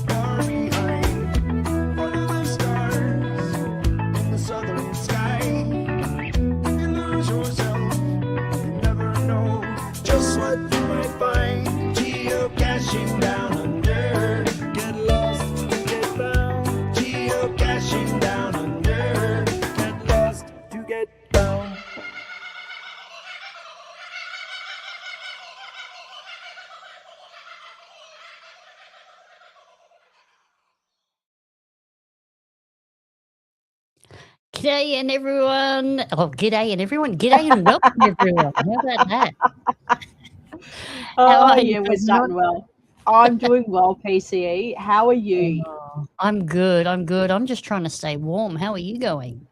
far behind. Follow the stars in the southern sky. If you lose yourself, you never know just what you might find. Geocaching down under. Get lost, get found. Geocaching down under. Get lost to get found. G'day and everyone. Oh, g'day and everyone. G'day and welcome everyone. How about that? Oh, are you, yeah, we're Cosmonaut? starting well. I'm doing well, PCE. How are you? I'm good. I'm just trying to stay warm. How are you going?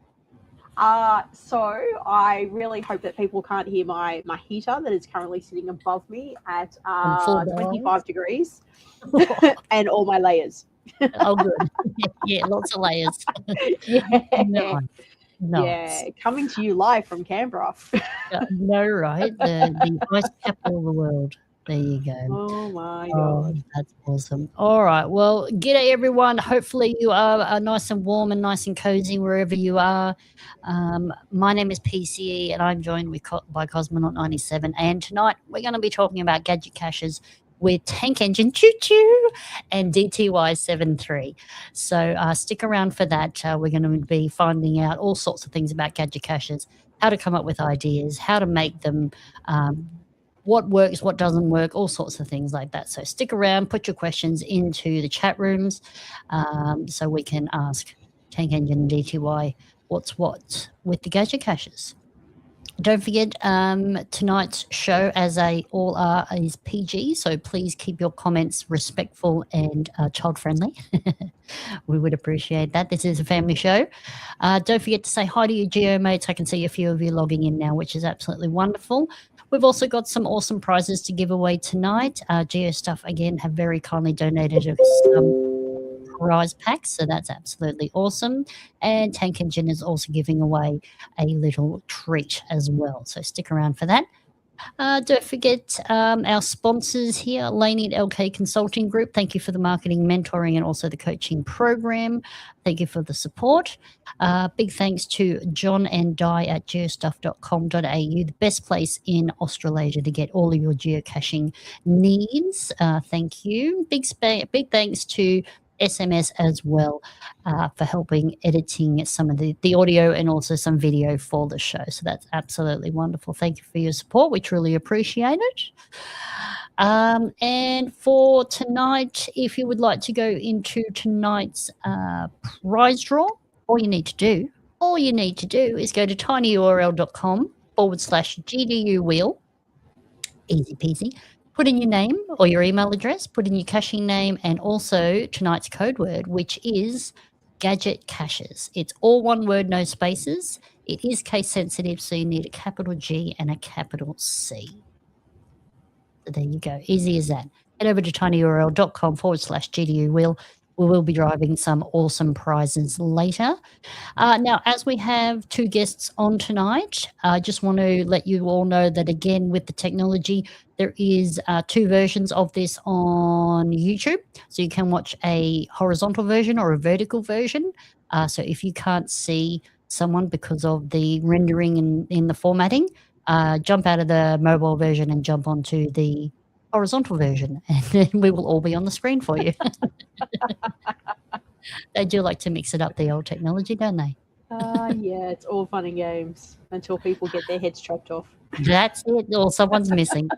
So I really hope that people can't hear my heater that is currently sitting above me at full 25 degrees and all my layers. Oh, good. Yeah, lots of layers. Yeah. No. Yeah, coming to you live from Canberra. No, right? The ice capital of the world. There you go. Oh my God. That's awesome. All right. Well, g'day everyone. Hopefully you are nice and warm and nice and cozy wherever you are. My name is PCE and I'm joined by Cosmonaut97. And tonight we're going to be talking about Gadget Caches with Tankengine Choo-Choo and DTY73. So stick around for that. We're going to be finding out all sorts of things about Gadget Caches, how to come up with ideas, how to make them, what works, what doesn't work, all sorts of things like that. So stick around, put your questions into the chat rooms so we can ask Tankengine and DTY what's what with the Gadget Caches. Don't forget tonight's show, as all are, is PG, so please keep your comments respectful and child-friendly. We would appreciate that. This is a family show. Don't forget to say hi to your geo mates. I can see a few of you logging in now, which is absolutely wonderful. We've also got some awesome prizes to give away tonight. Geo Stuff, again, have very kindly donated some prize packs, so that's absolutely awesome. And Tankengine is also giving away a little treat as well, so stick around for that. Don't forget our sponsors here, Lainey at LK Consulting Group. Thank you for the marketing, mentoring, and also the coaching program. Thank you for the support. Big thanks to John and Di at geostuff.com.au, the best place in Australasia to get all of your geocaching needs. Thank you. Big thanks to SMS as well for helping editing some of the audio and also some video for the show. So that's absolutely wonderful. Thank you for your support. We truly appreciate it. And for tonight, if you would like to go into tonight's prize draw, all you need to do is go to tinyurl.com/GDU wheel. Easy peasy. Put in your name or your email address, put in your caching name, and also tonight's code word, which is Gadget Caches. It's all one word, no spaces. It is case sensitive, so you need a capital G and a capital C. So there you go. Easy as that. Head over to tinyurl.com/GDU wheel. We will be driving some awesome prizes later. Now, as we have two guests on tonight, I just want to let you all know that, again, with the technology, there is two versions of this on YouTube. So you can watch a horizontal version or a vertical version. So if you can't see someone because of the rendering in the formatting, jump out of the mobile version and jump onto the horizontal version, and then we will all be on the screen for you. They do like to mix it up, the old technology, don't they? Yeah, it's all fun and games until people get their heads chopped off. That's it, or someone's missing.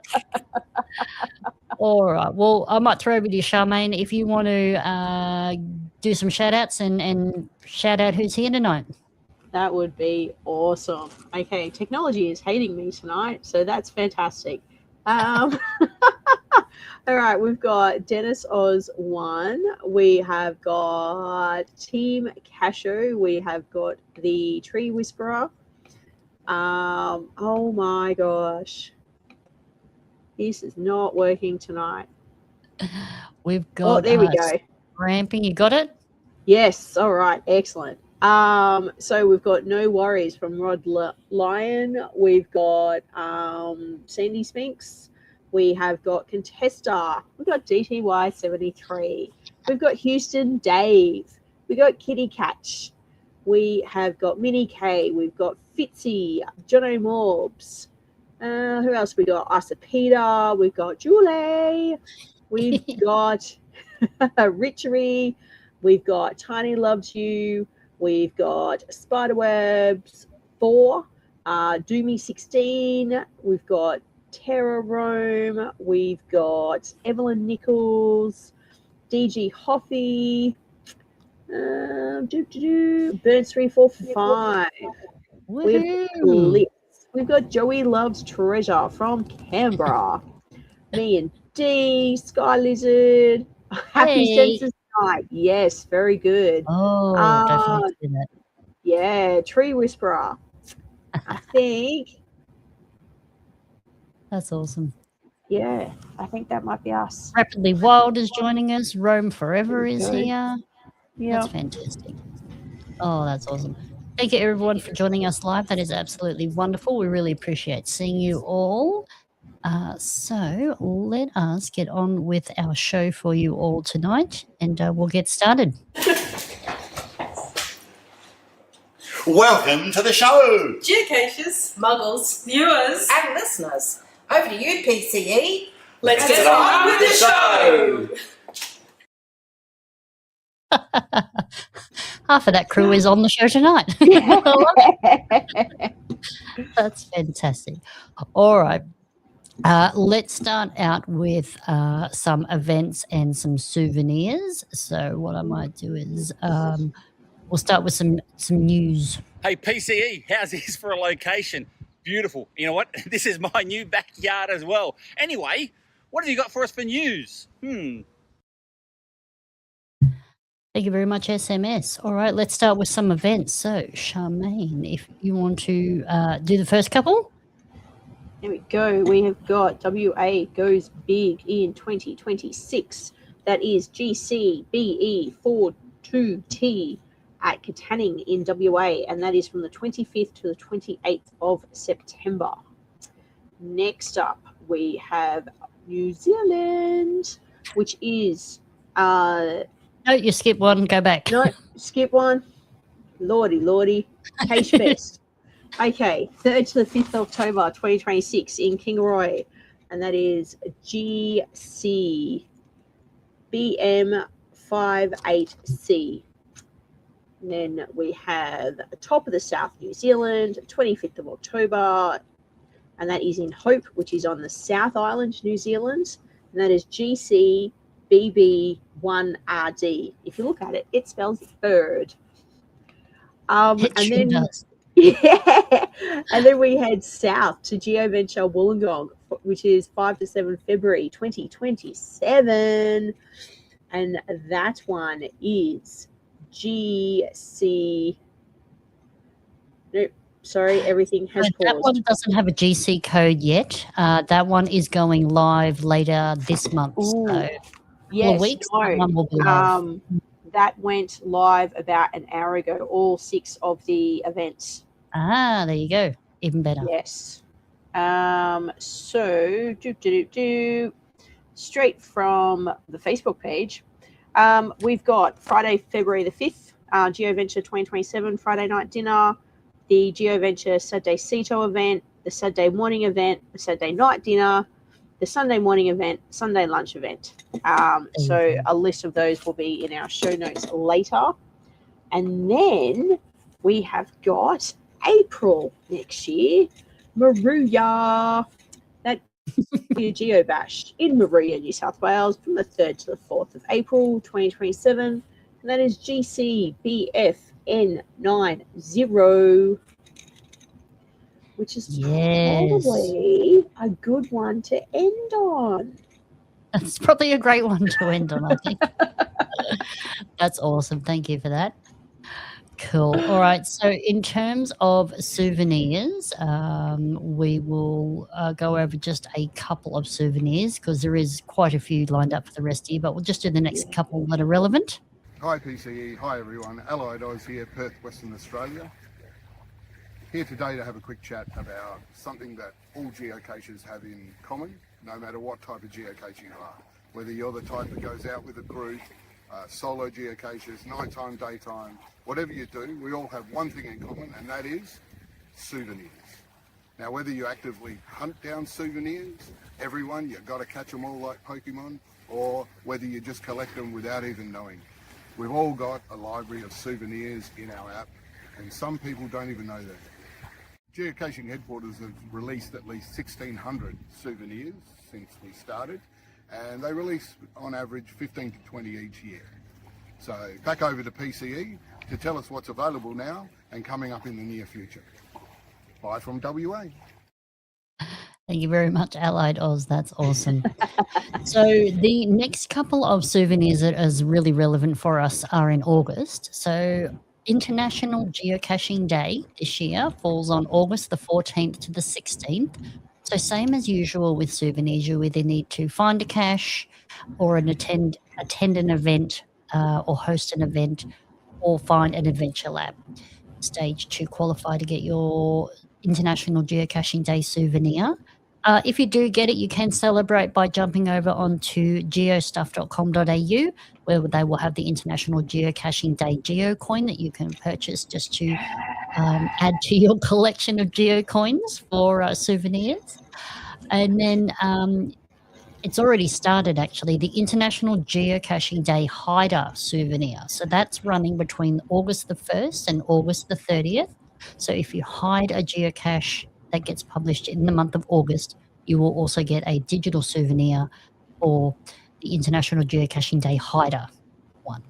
All right. Well, I might throw over to you, Charmaine, if you want to do some shout-outs and shout out who's here tonight. That would be awesome. Okay, technology is hating me tonight, so that's fantastic. All right, we've got Dennis Oz 1. We have got Team Cashew. We have got the Tree Whisperer. Oh my gosh. This is not working tonight. We've got there we go. Ramping, you got it? Yes, all right, excellent. So we've got No Worries from Rod Lyon. We've got Sandy Spinks. We have got Contesta. We've got DTY73. We've got Houston Dave. We got Kitty Catch. We have got Minnie K. We've got Fitzy, Jono Morbs. Who else we got? Asa Peter. We've got Julie. We've got Richery. We've got Tiny Loves You. We've got Spiderwebs 4. Doomy16. We've got Terra Rome. We've got Evelyn Nichols. DG Hoffy. Birds 345. We've got Joey Loves Treasure from Canberra. Me and D, Sky Lizard, Happy Senses Night. Yes, very good. Oh, definitely do that. Yeah, Tree Whisperer. I think. That's awesome. Yeah, I think that might be us. Rapidly Wild is joining us. Roam Forever is here. Yeah. That's fantastic. Oh, that's awesome. Thank you, everyone, for joining us live. That is absolutely wonderful. We really appreciate seeing you all. So let us get on with our show for you all tonight, and we'll get started. Welcome to the show. Geocaches, muggles, viewers, and listeners. Over to you, PCE. Let's get on with the show. Half of that crew is on the show tonight. That's fantastic. All right. Let's start out with some events and some souvenirs. So what I might do is we'll start with some news. Hey, PCE, how's this for a location? Beautiful. You know what? This is my new backyard as well. Anyway, what have you got for us for news? Thank you very much, SMS. All right, let's start with some events. So, Charmaine, if you want to do the first couple. There we go. We have got WA Goes Big in 2026. That is GCBE42T at Katanning in WA, and that is from the 25th to the 28th of September. Next up, we have New Zealand, which is... No, you skip one, go back. No, skip one. Lordy. Cache Fest. Okay, 3rd to the 5th of October 2026 in Kingaroy, and that is GCBM58C. And then we have Top of the South, New Zealand, 25th of October, and that is in Hope, which is on the South Island, New Zealand, and that is GCBB1RD. If you look at it, it spells bird. Does. Yeah, and then we head south to GeoVenture Wollongong, which is 5 to 7 February 2027, and that one is GC. Nope, sorry, everything has paused. That one doesn't have a GC code yet. That one is going live later this month. Ooh, so yes, weeks, no. that one will be live. That went live about an hour ago, all 6 of the events. Ah, there you go. Even better. Yes. So, straight from the Facebook page, we've got Friday, February the 5th, GeoVenture 2027 Friday night dinner, the GeoVenture Saturday Ceto event, the Saturday morning event, the Saturday night dinner, the Sunday morning event, Sunday lunch event. So a list of those will be in our show notes later. And then we have got April next year, Moruya. That GeoBash in Moruya, New South Wales, from the 3rd to the 4th of April 2027. And that is GCBFN90, which is probably a good one to end on. That's probably a great one to end on, I think. That's awesome. Thank you for that. Cool. All right. So in terms of souvenirs, we will go over just a couple of souvenirs because there is quite a few lined up for the rest of you, but we'll just do the next couple that are relevant. Hi PCE, hi everyone. Allied Oz here, Perth, Western Australia. Here today to have a quick chat about something that all geocachers have in common, no matter what type of geocacher you are. Whether you're the type that goes out with a group solo geocaches, nighttime, daytime, whatever you do, we all have one thing in common, and that is souvenirs. Now, whether you actively hunt down souvenirs, everyone, you've got to catch them all like Pokemon, or whether you just collect them without even knowing. We've all got a library of souvenirs in our app, and some people don't even know that. Geocaching Headquarters have released at least 1,600 souvenirs since we started, and they release on average 15 to 20 each year. So back over to PCE to tell us what's available now and coming up in the near future. Bye from WA. Thank you very much, Allied Oz. That's awesome. So the next couple of souvenirs that is really relevant for us are in August. So International Geocaching Day this year falls on August the 14th to the 16th. So same as usual with souvenirs, you either need to find a cache or attend an event or host an event or find an adventure lab stage to qualify to get your International Geocaching Day souvenir. If you do get it, you can celebrate by jumping over onto geostuff.com.au, where they will have the International Geocaching Day geocoin that you can purchase just to add to your collection of geocoins for souvenirs. And then it's already started, actually, the International Geocaching Day Hider souvenir. So that's running between August the 1st and August the 30th. So if you hide a geocache that gets published in the month of August, you will also get a digital souvenir for the International Geocaching Day Hider one.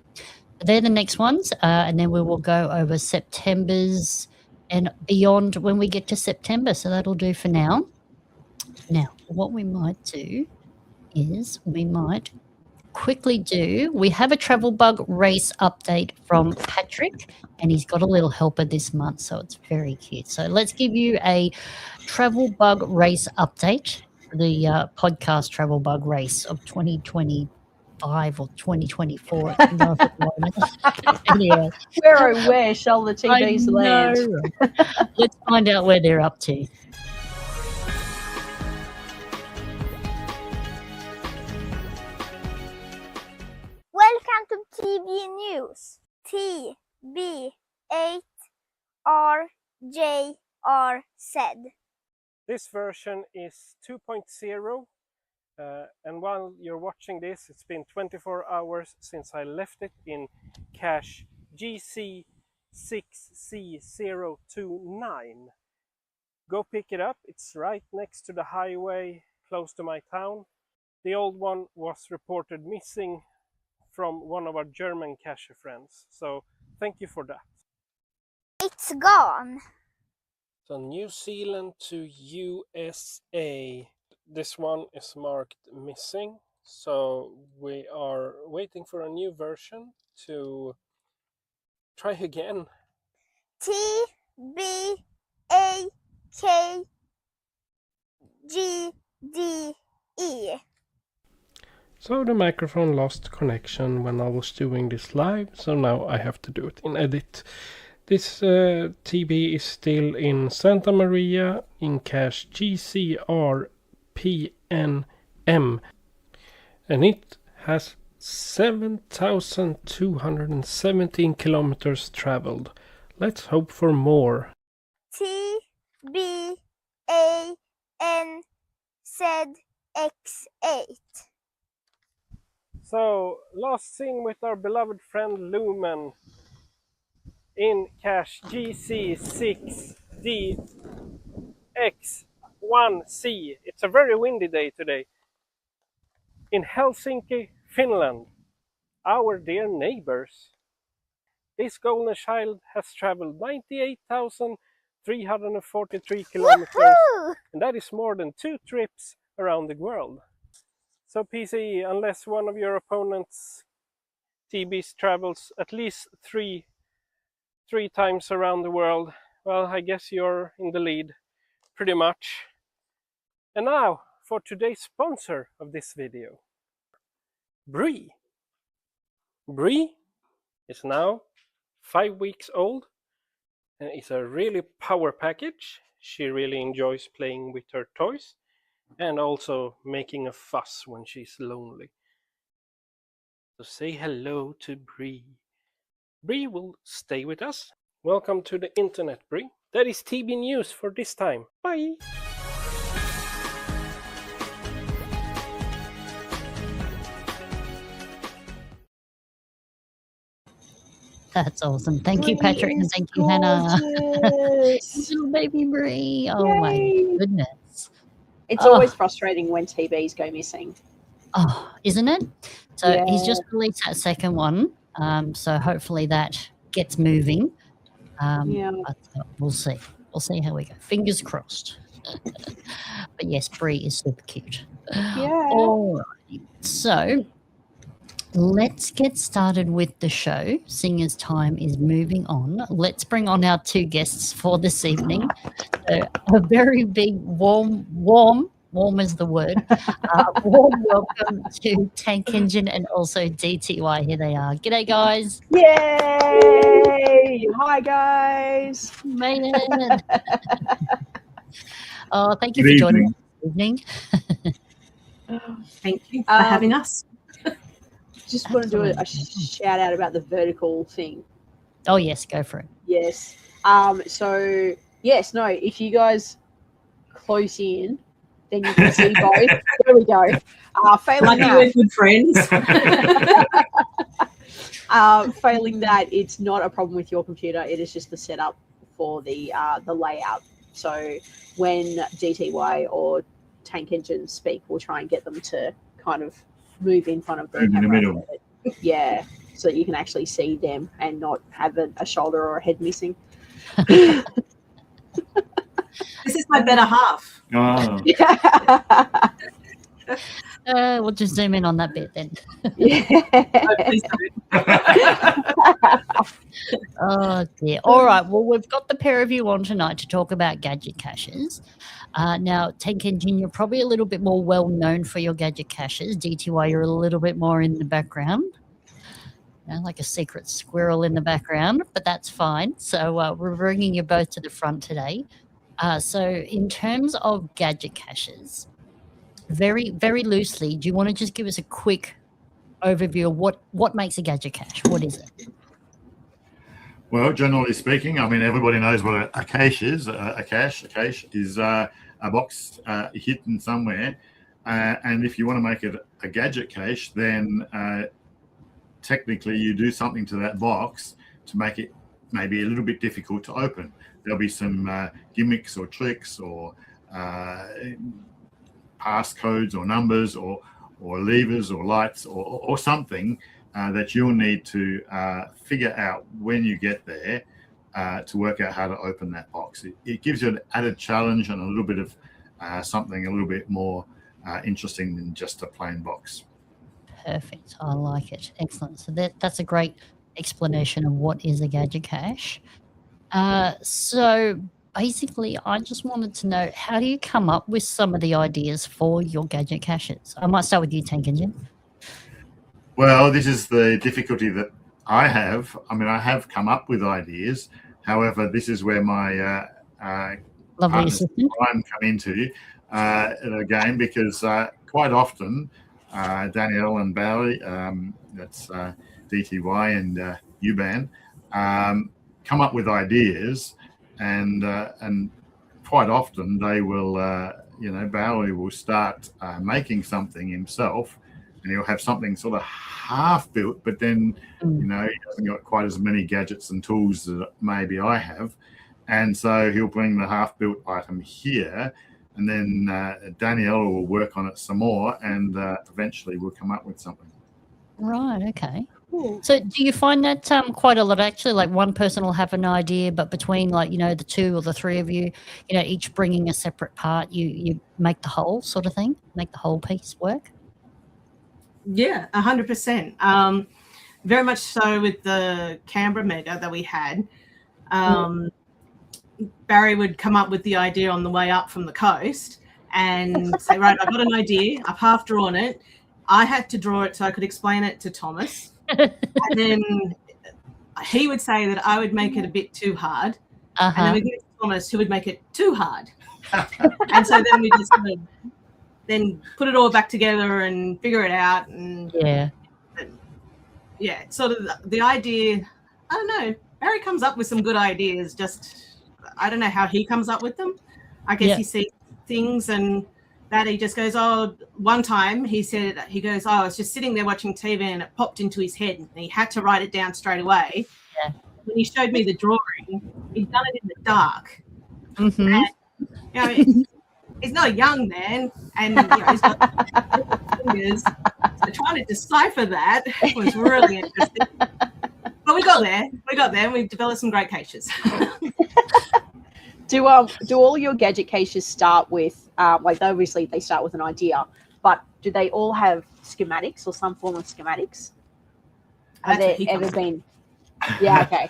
They're the next ones, and then we will go over September's and beyond when we get to September. So that'll do for now. Now, what we might do is we might quickly we have a travel bug race update from Patrick, and he's got a little helper this month, so it's very cute. So let's give you a travel bug race update for the podcast travel bug race of 2025 or 2024. Anyway, Where shall the TVs land? Let's find out where they're up to. Welcome to TV News. TB8RJRZ. This version is 2.0, and while you're watching this, it's been 24 hours since I left it in cache GC6C029. Go pick it up, it's right next to the highway close to my town. The old one was reported missing from one of our German cache friends, so thank you for that. It's gone. So New Zealand to USA. This one is marked missing, so we are waiting for a new version to try again. TBAKGDE. So the microphone lost connection when I was doing this live, so now I have to do it in edit. This TB is still in Santa Maria in cache GCRPNM, and it has 7,217 kilometers traveled. Let's hope for more. TBANZX8. So, last seen with our beloved friend Lumen in cache GC6DX1C. It's a very windy day today. In Helsinki, Finland, our dear neighbors. This golden child has traveled 98,343 kilometers, Woohoo! and that is more than 2 trips around the world. So PCE, unless one of your opponents' TBs travels at least three times around the world, well, I guess you're in the lead, pretty much. And now, for today's sponsor of this video, Bree. Bree is now 5 weeks old and is a really power package. She really enjoys playing with her toys and also making a fuss when she's lonely. So say hello to Bree. Bree will stay with us. Welcome to the internet, Bree. That is TB News for this time. Bye! That's awesome. Thank you, Patrick, and thank you, Hannah. Little baby Bree. Oh Yay. my goodness. It's always frustrating when TBs go missing. Oh, isn't it? So Yeah. he's just released that second one. So hopefully that gets moving. Yeah. But we'll see. We'll see how we go. Fingers crossed. But yes, Bree is super cute. Yeah. All right. So let's get started with the show. Seeing as time is moving on, let's bring on our two guests for this evening. So a very big, warm is the word. Warm welcome to Tankengine and also DTY. Here they are. G'day, guys. Yay! Hi, guys. Made it. Oh, thank you for joining us this evening. Thank you for having us. Just want to do a shout out about the vertical thing. Oh, yes, go for it. Yes. So, yes, no, if you guys close in, then you can see both. There we go. Failing that, we're good friends. failing that, it's not a problem with your computer. It is just the setup for the layout. So when DTY or Tankengine speak, we'll try and get them to kind of move in front of their camera. In the middle. Yeah, so that you can actually see them and not have a shoulder or a head missing. This is my better half. Oh. We'll just zoom in on that bit then. Oh dear. All right. Well, we've got the pair of you on tonight to talk about gadget caches. Now, Tankengine, you're probably a little bit more well known for your gadget caches. DTY, you're a little bit more in the background. Like a secret squirrel in the background, but that's fine. So we're bringing you both to the front today. So in terms of gadget caches, very, very loosely, do you want to just give us a quick overview of what makes a gadget cache? What is it? Well, generally speaking, I mean, everybody knows what a cache is. A cache is a box hidden somewhere. And if you want to make it a gadget cache, then technically you do something to that box to make it maybe a little bit difficult to open. There'll be some gimmicks or tricks or passcodes or numbers or levers or lights or something that you'll need to figure out when you get there to work out how to open that box. It gives you an added challenge and a little bit of something a little bit more interesting than just a plain box. Perfect. I like it. Excellent. So that's a great explanation of what is a gadget cache. So basically, I just wanted to know, how do you come up with some of the ideas for your gadget caches? I might start with you, Tankengine. Well, this is the difficulty that I have. I mean, I have come up with ideas. However, this is where my Lovely assistant time come into the game, because quite often Danielle and Barry, that's DTY and YOUBAN, come up with ideas, and quite often they will, Barry will start making something himself, and he'll have something sort of half built, but then he hasn't got quite as many gadgets and tools that maybe I have, and so he'll bring the half built item here, and then Danielle will work on it some more, and eventually we'll come up with something. Right. Okay. So do you find that quite a lot, actually? Like one person will have an idea, but between the two or the three of you, each bringing a separate part, you make the whole sort of thing, make the whole piece work? Yeah, 100%. Very much so with the Canberra mega that we had. Barry would come up with the idea on the way up from the coast and say, right, I've got an idea. I've half drawn it. I had to draw it so I could explain it to Thomas. And then he would say that I would make it a bit too hard. And then we give it to Thomas, who would make it too hard. And so then we just then put it all back together and figure it out. And yeah, sort of the idea. I don't know. Barry comes up with some good ideas. Just I don't know how he comes up with them. I guess he sees things and that he just goes, oh, one time he said, he goes, oh, I was just sitting there watching TV and it popped into his head and he had to write it down straight away. Yeah. When he showed me the drawing, he'd done it in the dark. Mm-hmm. And, you know, he's not a young man and you know, he's got fingers. So trying to decipher that was really interesting. But we got there. And we've developed some great caches. Do all your gadget caches start with like obviously they start with an idea, but do they all have schematics or some form of schematics? Have there ever been? Yeah, okay.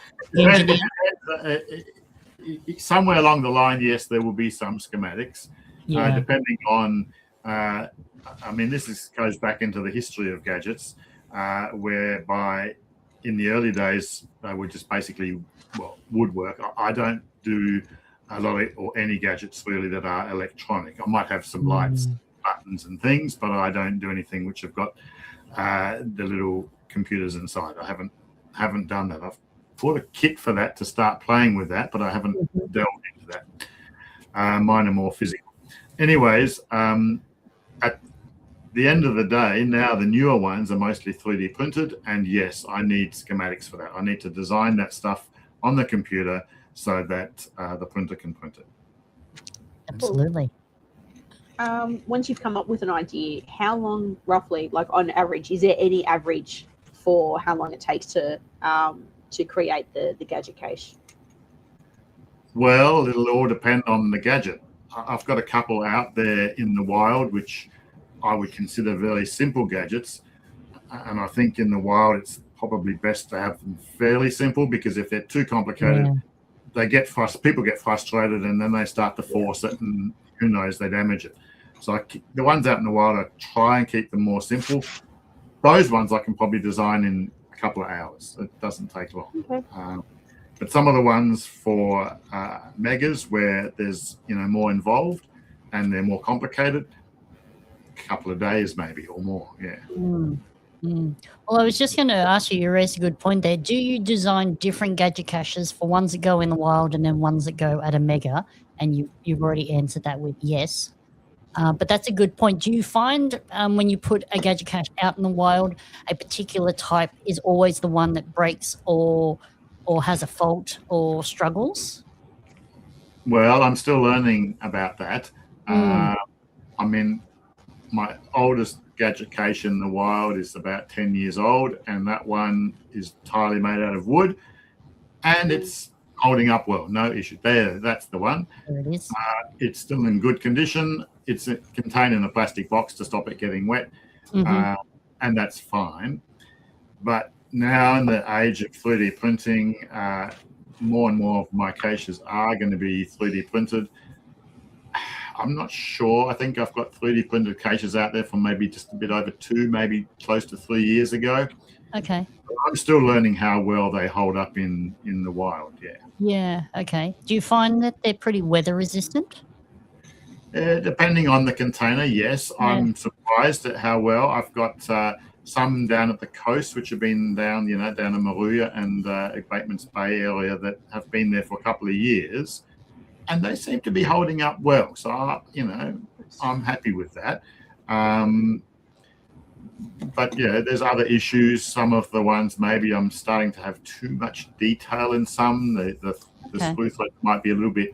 Somewhere along the line, yes, there will be some schematics, depending on. I mean, goes back into the history of gadgets, whereby in the early days they were just basically woodwork. I don't do a lot of, or any gadgets really that are electronic. I might have some lights, buttons and things, but I don't do anything which have got the little computers inside. I haven't done that. I've bought a kit for that to start playing with that, but I haven't delved into that. Mine are more physical. Anyways, at the end of the day, now the newer ones are mostly 3D printed, and yes, I need schematics for that. I need to design that stuff on the computer so that the printer can print it. Absolutely. Once you've come up with an idea, how long roughly, like on average, is there any average for how long it takes to create the gadget cache? Well, it'll all depend on the gadget. I've got a couple out there in the wild which I would consider very simple gadgets, and I think in the wild it's probably best to have them fairly simple, because if they're too complicated, people get frustrated and then they start to force it, and who knows, they damage it. So the ones out in the wild, I try and keep them more simple. Those ones I can probably design in a couple of hours. It doesn't take long. Okay. But some of the ones for megas where there's more involved and they're more complicated, a couple of days maybe or more. Yeah. Well, I was just going to ask you raised a good point there. Do you design different gadget caches for ones that go in the wild and then ones that go at a mega? And you've already answered that with yes. But that's a good point. Do you find when you put a gadget cache out in the wild, a particular type is always the one that breaks or has a fault or struggles? Well, I'm still learning about that. I mean, my oldest gadget cache in the wild is about 10 years old, and that one is entirely made out of wood, and it's holding up well, no issue. That's the one. There it is. It's still in good condition. It's contained in a plastic box to stop it getting wet, and that's fine. But now in the age of 3D printing, more and more of my caches are going to be 3D printed. I'm not sure. I think I've got 3D printed caches out there from maybe just a bit over 2, maybe close to 3 years ago. Okay. I'm still learning how well they hold up in the wild. Yeah. Yeah. Okay. Do you find that they're pretty weather resistant? Depending on the container, yes. Yeah. I'm surprised at how well. I've got some down at the coast, which have been down in Moruya and Bateman's Bay area that have been there for a couple of years, and they seem to be holding up well. So, I'm happy with that. But yeah, there's other issues. Some of the ones, maybe I'm starting to have too much detail in some. The screw thread might be a little bit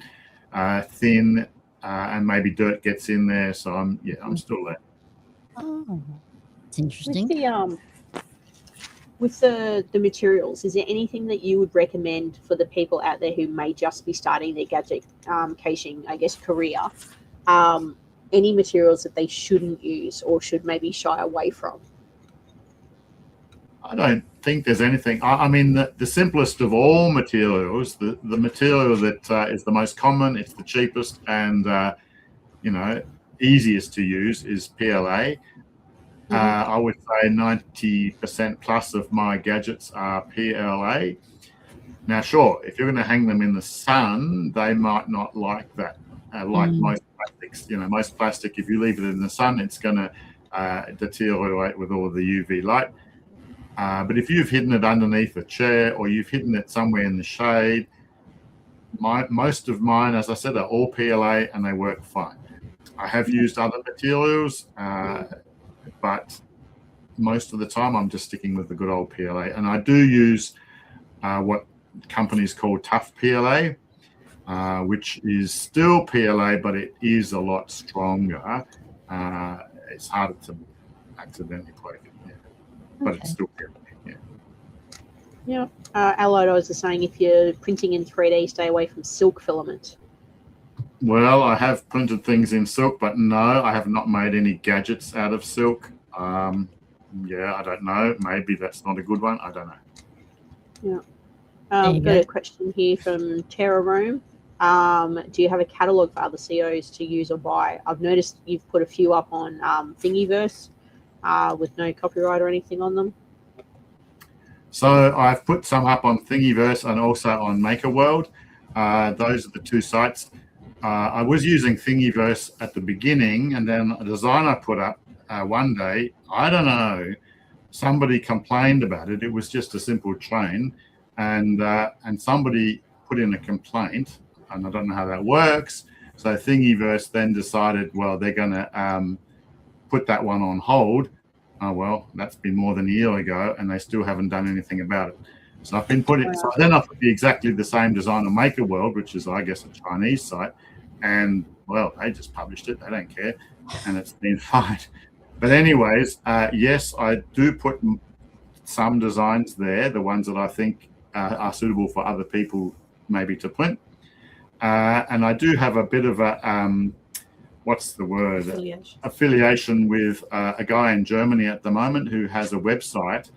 thin, and maybe dirt gets in there. So I'm still there. Oh, it's interesting. With the materials, is there anything that you would recommend for the people out there who may just be starting their gadget caching, I guess, career? Any materials that they shouldn't use or should maybe shy away from? I don't think there's anything. I mean, the simplest of all materials, the material that is the most common, it's the cheapest and, easiest to use is PLA. I would say 90% plus of my gadgets are PLA. Now, sure, if you're going to hang them in the sun, they might not like that. Most plastics, most plastic, if you leave it in the sun, it's going to deteriorate with all the UV light. But if you've hidden it underneath a chair or you've hidden it somewhere in the shade, most of mine, as I said, are all PLA and they work fine. I have used other materials, but most of the time I'm just sticking with the good old PLA. And I do use what companies call tough PLA, which is still PLA, but it is a lot stronger. It's harder to accidentally break it, yeah. But it's still PLA. Yeah. Allied was saying if you're printing in 3D, stay away from silk filament. Well, I have printed things in silk, but no, I have not made any gadgets out of silk. Yeah, I don't know. Maybe that's not a good one. I don't know. Yeah. I've got a question here from Terra Room. Do you have a catalogue for other COs to use or buy? I've noticed you've put a few up on Thingiverse with no copyright or anything on them. So I've put some up on Thingiverse and also on MakerWorld. Those are the two sites. I was using Thingiverse at the beginning, and then a designer put up one day, I don't know, somebody complained about it. It was just a simple train, and somebody put in a complaint, and I don't know how that works. So Thingiverse then decided, well, they're going to put that one on hold. Oh, well, that's been more than a year ago, and they still haven't done anything about it. So I've been putting, so then I put exactly the same design on MakerWorld, which is, I guess, a Chinese site, and well, they just published it. They don't care, and it's been fine. But anyways, yes, I do put some designs there, the ones that I think are suitable for other people maybe to print. And I do have a bit of a, what's the word? Affiliation with a guy in Germany at the moment who has a website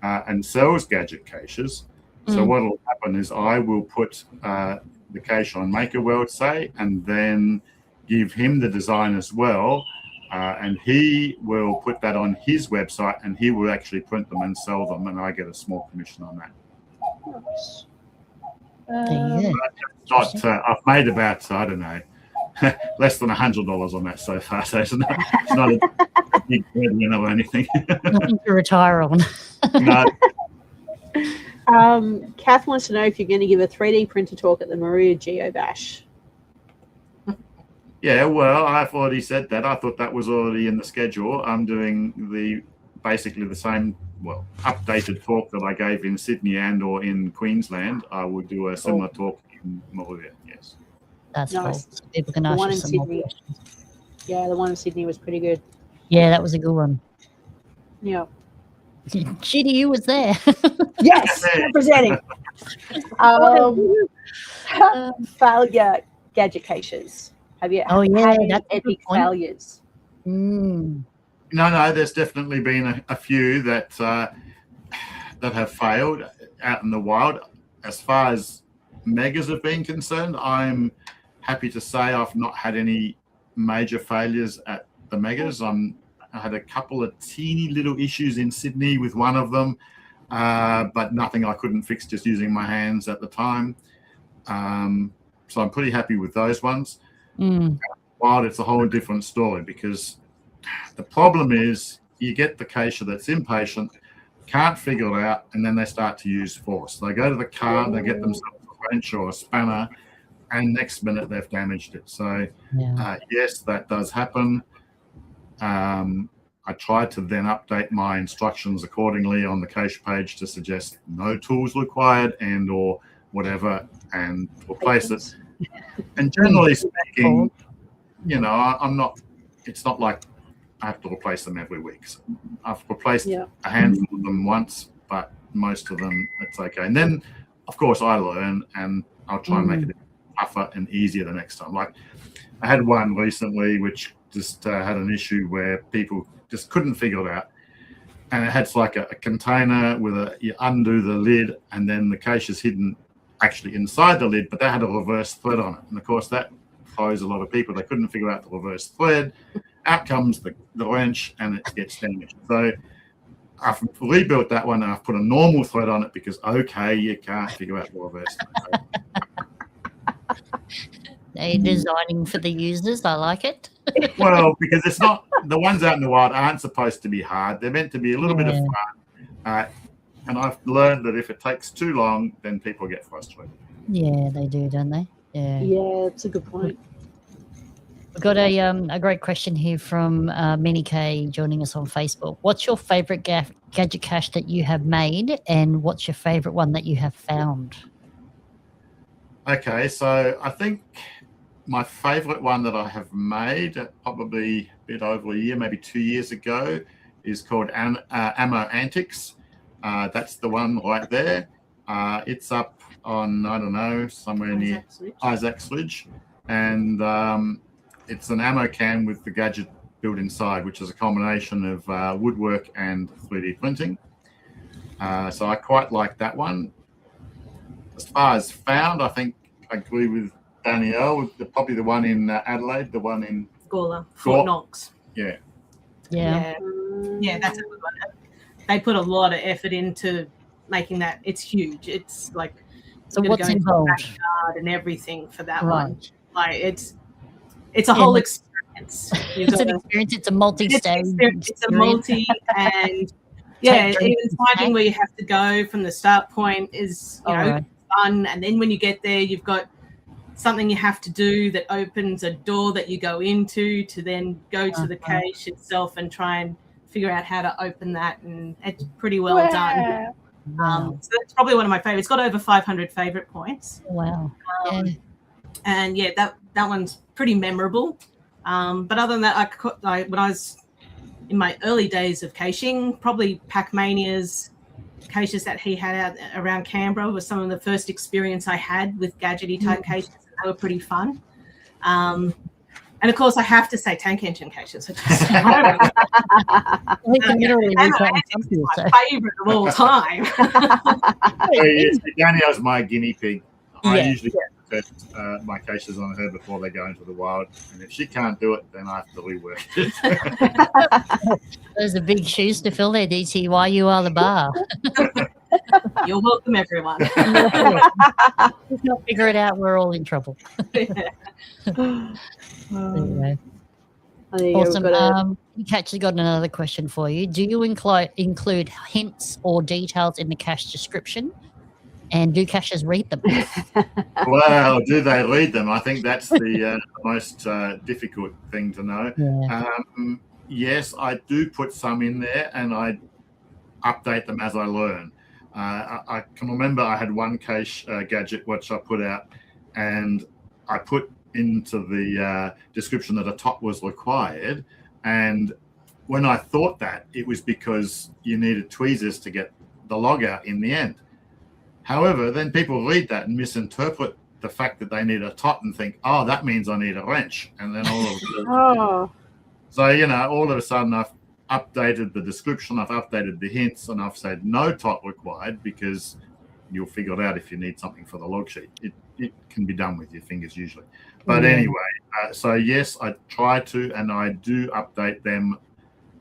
and sells gadget caches. So what will happen is I will put the cache on MakerWorld, say, and then give him the design as well. And he will put that on his website, and he will actually print them and sell them, and I get a small commission on that. I've made about, I don't know, less than $100 on that so far, so it's not a big breadwinner or anything. Nothing to retire on. No. Kath wants to know if you're going to give a 3D printer talk at the Moruya GeoBash. Yeah, well, I've already said that. I thought that was already in the schedule. I'm doing basically the same, well, updated talk that I gave in Sydney and or in Queensland. I would do a similar talk in Moruya, yes. That's nice. cool. So people can ask you some more questions. Yeah, the one in Sydney was pretty good. Yeah, that was a good one. Yeah. Judy, you was there. Yes, representing. Failure Gadget Caches. Have you had any epic failures? No, there's definitely been a few that that have failed out in the wild. As far as megas have been concerned, I'm happy to say I've not had any major failures at the megas. I had a couple of teeny little issues in Sydney with one of them, but nothing I couldn't fix just using my hands at the time. So I'm pretty happy with those ones. Wild, it's a whole different story, because the problem is you get the cacher that's impatient, can't figure it out, and then they start to use force. They go to the car, they get themselves a wrench or a spanner, and next minute they've damaged it. So yes, that does happen. I tried to then update my instructions accordingly on the cache page to suggest no tools required and or whatever, and replace it. And generally speaking, you know, it's not like I have to replace them every week. So I've replaced a handful of them once, but most of them, it's okay. And then, of course, I learn, and I'll try and make it tougher and easier the next time. Like I had one recently which just had an issue where people just couldn't figure it out. And it had like a container with you undo the lid, and then the cache is hidden actually inside the lid, but that had a reverse thread on it. And of course that throws a lot of people. They couldn't figure out the reverse thread. Out comes the wrench, and it gets damaged. So I've rebuilt that one, and I've put a normal thread on it because, okay, you can't figure out the reverse thread. They're designing for the users. I like it. Well, because it's not, the ones out in the wild aren't supposed to be hard. They're meant to be a little bit of fun. And I've learned that if it takes too long, then people get frustrated. Yeah, they do, don't they? Yeah. Yeah, that's a good point. We've got a great question here from Minnie K joining us on Facebook. What's your favorite gadget cache that you have made, and what's your favorite one that you have found? Okay, so I think my favorite one that I have made, probably a bit over a year, maybe 2 years ago, is called Ammo Antics. That's the one right there. It's up on, I don't know, somewhere near Isaac Sledge. And it's an ammo can with the gadget built inside, which is a combination of woodwork and 3D printing. So I quite like that one. As far as found, I think I agree with Danielle, probably the one in Adelaide, the one in Gawler, Fort Knox. Yeah. Yeah. Yeah, that's a good one. They put a lot of effort into making that. It's huge. It's like, so what's involved? Backyard and everything for that Right. one. Like it's a whole experience. It's an experience. It's a multi-stage. It's a multi, and yeah, even finding where you have to go from the start point is fun. And then when you get there, you've got something you have to do that opens a door that you go into to then go to the cache itself and try and figure out how to open that, and it's pretty well done. So that's probably one of my favorites. It's got over 500 favorite points. Wow. And yeah, that one's pretty memorable. But other than that, when I was in my early days of caching, probably Pac-Mania's caches that he had out around Canberra was some of the first experience I had with gadgety type caches. They were pretty fun. And of course, I have to say Tankengine caches. My favorite of all time. Danielle's my guinea pig. I usually test my caches on her before they go into the wild, and if she can't do it, then I have to rework it. Those are big shoes to fill there, DTY. You are the bar. You're welcome, everyone. If we can't figure it out, we're all in trouble. Anyway. Awesome. We've actually got another question for you. Do you include hints or details in the cache description? And do caches read them? Well, do they read them? I think that's the most difficult thing to know. Yeah. Yes, I do put some in there, and I update them as I learn. I can remember I had one cache gadget which I put out, and I put into the description that a top was required. And when I thought that, it was because you needed tweezers to get the log out in the end. However, then people read that and misinterpret the fact that they need a top and think, oh, that means I need a wrench. And then all of a sudden, all of a sudden I've updated the description, I've updated the hints, and I've said no top required, because you'll figure it out if you need something for the log sheet. It can be done with your fingers usually. But anyway, so yes, I try to, and I do update them.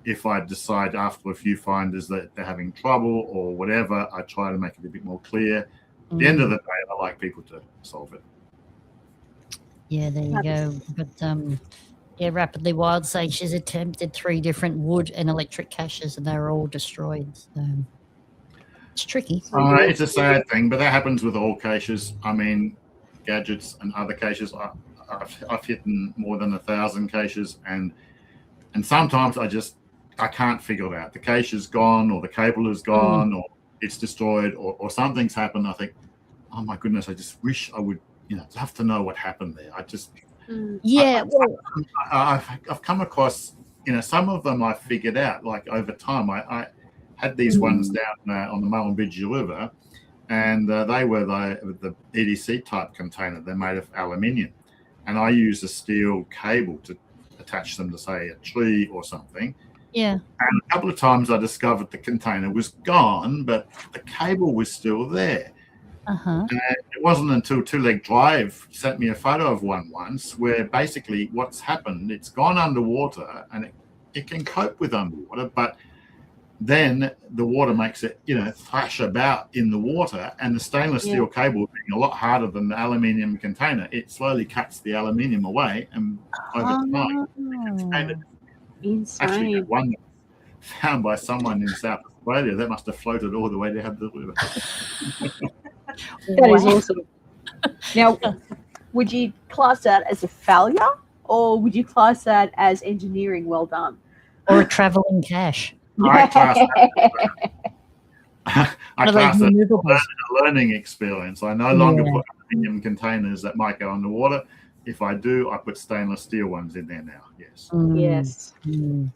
If I decide after a few finders that they're having trouble or whatever, I try to make it a bit more clear. At the end of the day, I like people to solve it. Yeah, there you go. But Rapidly Wild Sage, she's attempted 3 different wood and electric caches, and they were all destroyed. So it's tricky. It's a sad thing, but that happens with all caches. I mean, gadgets and other caches. I've hit more than 1,000 caches, and sometimes I can't figure it out. The cache is gone, or the cable is gone, or it's destroyed, or something's happened. I think, oh my goodness, I just wish I would, have to know what happened there. I've come across, some of them I figured out, like over time. I had these ones down on the Mullumbidgee River, and they were the EDC type container. They're made of aluminium, and I used a steel cable to attach them to, say, a tree or something. Yeah. And a couple of times I discovered the container was gone, but the cable was still there. And it wasn't until Two Leg Drive sent me a photo of one once, where basically what's happened, it's gone underwater, and it can cope with underwater, but then the water makes it, thrash about in the water, and the stainless steel cable being a lot harder than the aluminium container, it slowly cuts the aluminium away, and over time it's expanded. Insane. Actually, one found by someone in South Australia. That must have floated all the way down the river. That is awesome. Now, would you class that as a failure, or would you class that as engineering well done? Or a traveling cache. I class One of that those as removables. a learning experience. I no longer put aluminum containers that might go underwater. If I do, I put stainless steel ones in there now. Yes. Yes.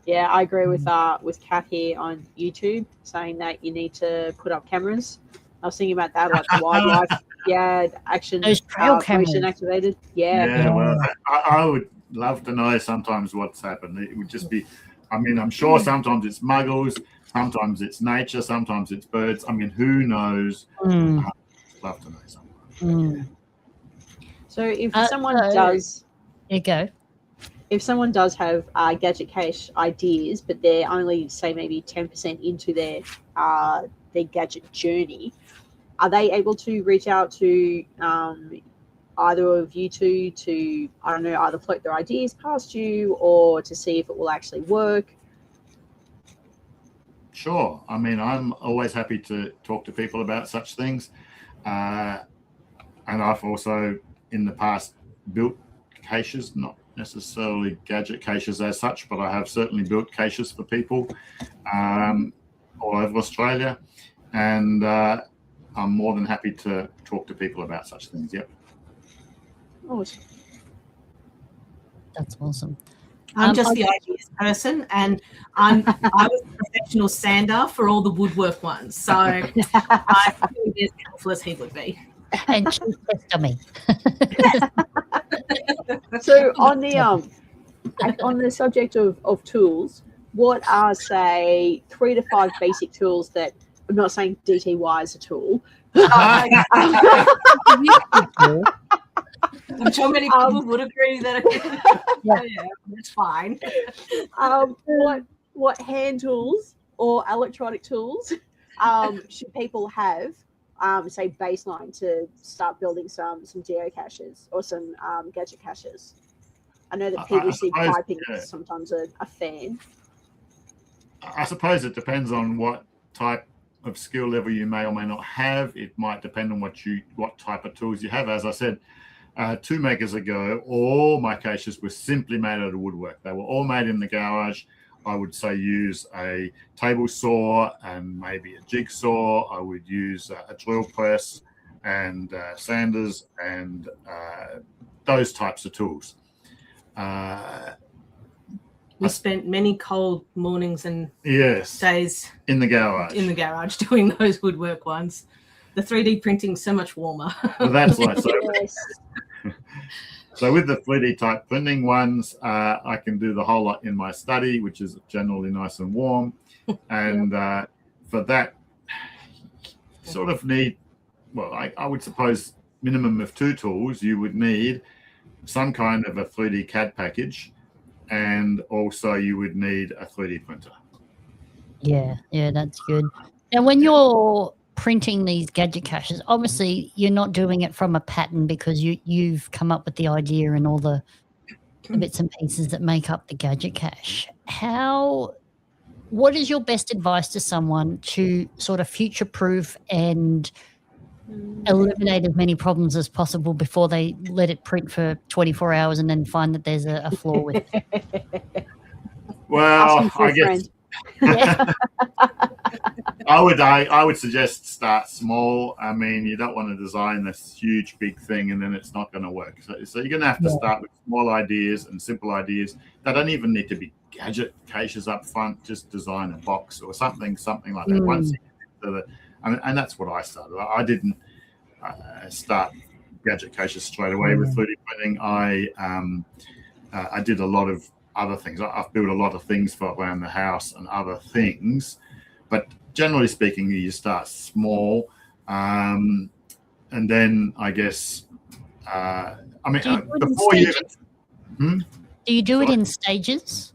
Yeah, I agree with Kath here on YouTube saying that you need to put up cameras. I was thinking about that, like wildlife. Yeah, action. Those trail cameras. motion activated. Yeah. Yeah, well, I would love to know sometimes what's happened. It would just be, I mean, I'm sure sometimes it's muggles, sometimes it's nature, sometimes it's birds. I mean, who knows? I'd love to know sometimes. So if someone does, there you go. If someone does have gadget cache ideas, but they're only say maybe 10% into their gadget journey, are they able to reach out to either of you two to, I don't know, either float their ideas past you or to see if it will actually work? Sure. I mean, I'm always happy to talk to people about such things. And I've also, in the past, built caches, not necessarily gadget caches as such, but I have certainly built caches for people all over Australia. And I'm more than happy to talk to people about such things. Yep. Awesome. That's awesome. I'm just the ideas person, and I was a professional sander for all the woodwork ones, so I feel as helpful as he would be. And she's just me. So on the subject of tools, what are, say, 3 to 5 basic tools that, I'm not saying DTY is a tool. I'm sure many people would agree that it's fine. What hand tools or electronic tools should people have, say, baseline to start building some geocaches or some gadget caches? I know that PVC piping is sometimes a fan. I suppose it depends on what type of skill level you may or may not have. It might depend on what type of tools you have. As I said, 2 megas ago, all my caches were simply made out of woodwork. They were all made in the garage. I would say use a table saw and maybe a jigsaw. I would use a drill press and sanders and those types of tools. We spent many cold mornings and days in the garage doing those woodwork ones. The 3D printing's so much warmer. Well, that's right. So with the 3D type printing ones, I can do the whole lot in my study, which is generally nice and warm. And for that, sort of need, well, I would suppose minimum of 2 tools. You would need some kind of a 3D CAD package, and also you would need a 3D printer. Yeah, that's good. And when you're printing these gadget caches, obviously you're not doing it from a pattern because you've come up with the idea and all the bits and pieces that make up the gadget cache. What is your best advice to someone to sort of future-proof and eliminate as many problems as possible before they let it print for 24 hours and then find that there's a flaw with it? Well, I guess I would suggest start small. I mean, you don't want to design this huge big thing and then it's not going to work. So you're going to have to start with small ideas and simple ideas. They don't even need to be gadget caches up front. Just design a box or something like that. Once you get to and that's what I started. I didn't start gadget caches straight away with 3D printing. I did a lot of other things. I've built a lot of things for around the house and other things, but generally speaking, you start small, and then I guess before you even, do you do it in stages?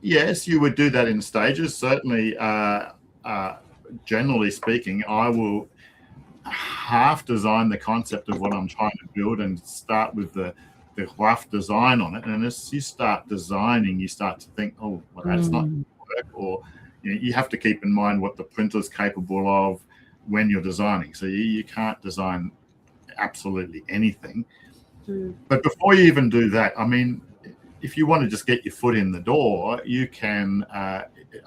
Yes, you would do that in stages. Certainly, generally speaking, I will half design the concept of what I'm trying to build and start with the rough design on it. And as you start designing, you start to think, oh, well, that's not going to work, or you have to keep in mind what the printer's capable of when you're designing. So you can't design absolutely anything. But before you even do that, I mean, if you want to just get your foot in the door, you can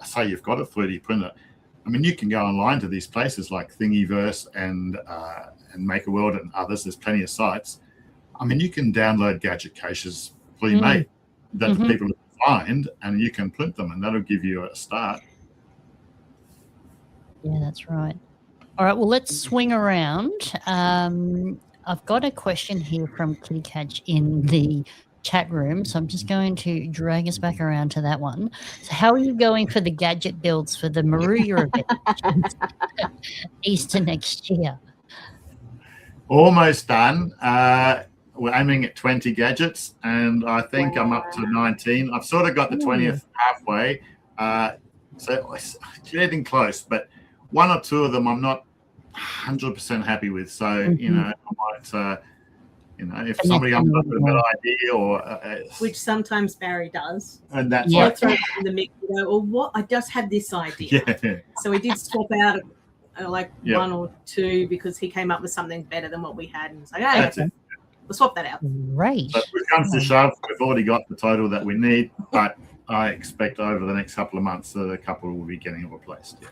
say you've got a 3D printer. I mean, you can go online to these places like Thingiverse and Make a World and others. There's plenty of sites. I mean, you can download Gadget Caches pre-made that people find, and you can print them, and that'll give you a start. Yeah, that's right. All right, well, let's swing around. I've got a question here from Kitty Catch in the chat room, so I'm just going to drag us back around to that one. So how are you going for the gadget builds for the Moruya event Easter next year? Almost done. We're aiming at 20 gadgets, and I think I'm up to 19. I've sort of got the 20th halfway, so it's getting close, but one or two of them I'm not 100% happy with. So, you know, I might, you know, if somebody comes up with a better idea or... which sometimes Barry does. And that's I'll right. throw it in the mix and go, well, what? I just had this idea. Yeah. So we did swap out one or two because he came up with something better than what we had. And it's like, hey, That's it. we'll swap that out. Right. But when it comes to shove, we've already got the total that we need, but I expect over the next couple of months that a couple will be getting replaced. Yeah.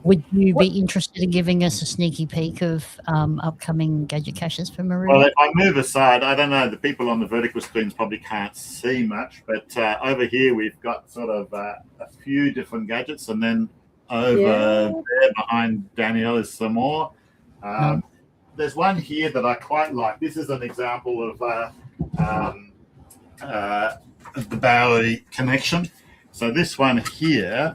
Would you be interested in giving us a sneaky peek of upcoming Gadget Caches for Moruya? Well, if I move aside, I don't know, the people on the vertical screens probably can't see much, but over here we've got sort of a few different gadgets, and then over there behind Danielle is some more. There's one here that I quite like. This is an example of the Bowery connection. So this one here,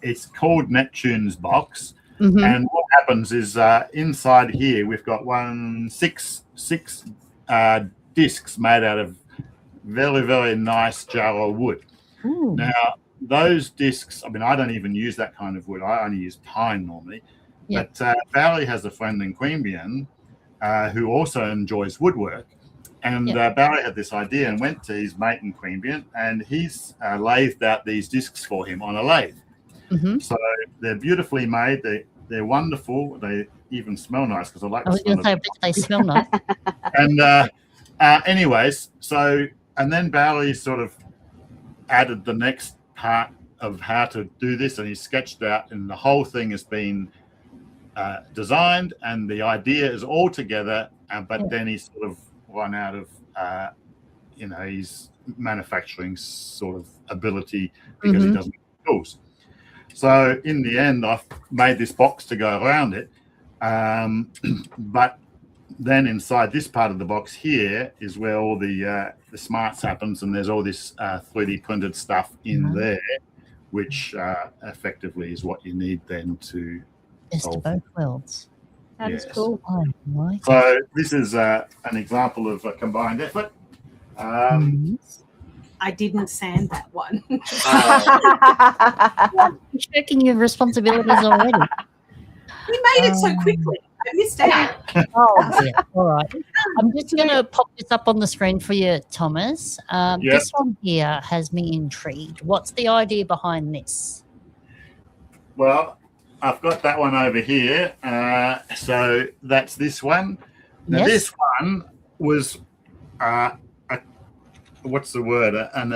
it's called Neptune's box. And what happens is inside here we've got six discs made out of very, very nice Jarrah wood. Now, those discs, I mean, I don't even use that kind of wood. I only use pine normally. But Barry has a friend in Queanbeyan who also enjoys woodwork. And Barry had this idea and went to his mate in Queanbeyan, and he's lathed out these discs for him on a lathe. So they're beautifully made. They're wonderful. They even smell nice because I like. I was going to say, I bet they smell nice. And anyways, so and then Barry sort of added the next part of how to do this, and he sketched out, and the whole thing has been designed, and the idea is all together. But then he sort of run out of, you know, his manufacturing sort of ability because he doesn't have tools. So in the end, I've made this box to go around it. But then inside this part of the box here is where all the smarts happens, and there's all this 3D printed stuff in there, which effectively is what you need then to Best of both worlds. That is cool. I like So this is an example of a combined effort. I didn't sand that one. You're shirking your responsibilities already. We made it so quickly. I missed out. Oh, yeah. All right. I'm just going to pop this up on the screen for you, Thomas. This one here has me intrigued. What's the idea behind this? Well, I've got that one over here. So that's this one. Now, this one was, what's the word? An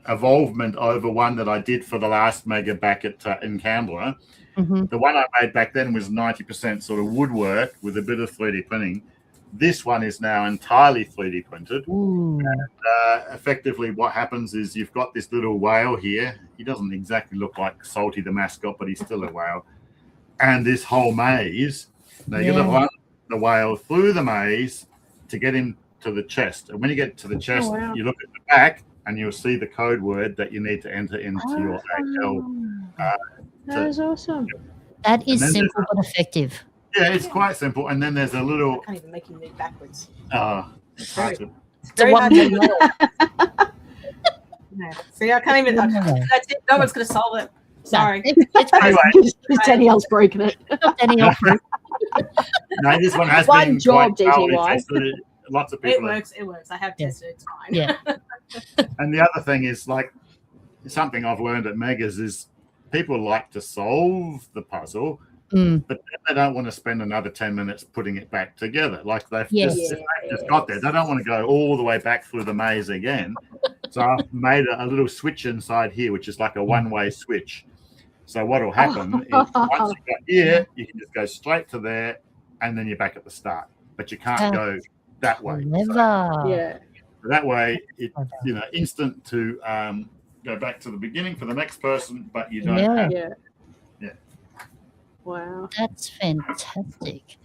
evolvement over one that I did for the last mega back at in Canberra. The one I made back then was 90% sort of woodwork with a bit of 3D printing. This one is now entirely 3D printed. And effectively what happens is you've got this little whale here. He doesn't exactly look like Salty the mascot, but he's still a whale. And this whole maze, now you're going to run the whale through the maze to get him to the chest. And when you get to the chest, you look at the back and you'll see the code word that you need to enter into your AL. That is awesome. That is simple but effective. Yeah, it's quite simple. And then there's a little... I can't even make him move backwards. It's hard to... Very hard to no. See, I can't even... That's it. No one's going to solve it. Sorry. Anyway. Danielle's broken it. Danielle. No, this one has One been job, quite thoroughly DTY. tested. Lots of people... It works. I have tested. It's fine. Yeah. And the other thing is, like, something I've learned at Megas is people like to solve the puzzle, but then they don't want to spend another 10 minutes putting it back together. Like if they just got there, they don't want to go all the way back through the maze again. So I've made a little switch inside here, which is like a one-way switch. So what will happen is once you get here, you can just go straight to there, and then you're back at the start. But you can't go that way. So that way, it's instant to go back to the beginning for the next person, but you don't have. Wow, that's fantastic.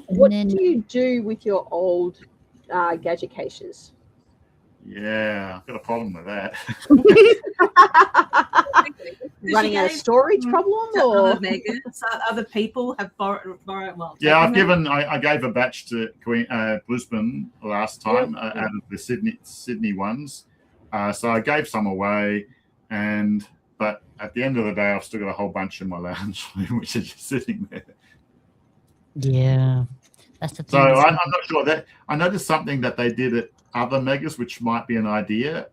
What do you do with your old gadget caches? Yeah, I've got a problem with that. Running out of storage problem, or other people have borrowed. Well, yeah, I gave a batch to Brisbane last time out of the Sydney ones. So I gave some away, but at the end of the day, I've still got a whole bunch in my lounge room, which is just sitting there. Yeah, that's the thing. So I'm not sure that I noticed something that they did at other megas, which might be an idea,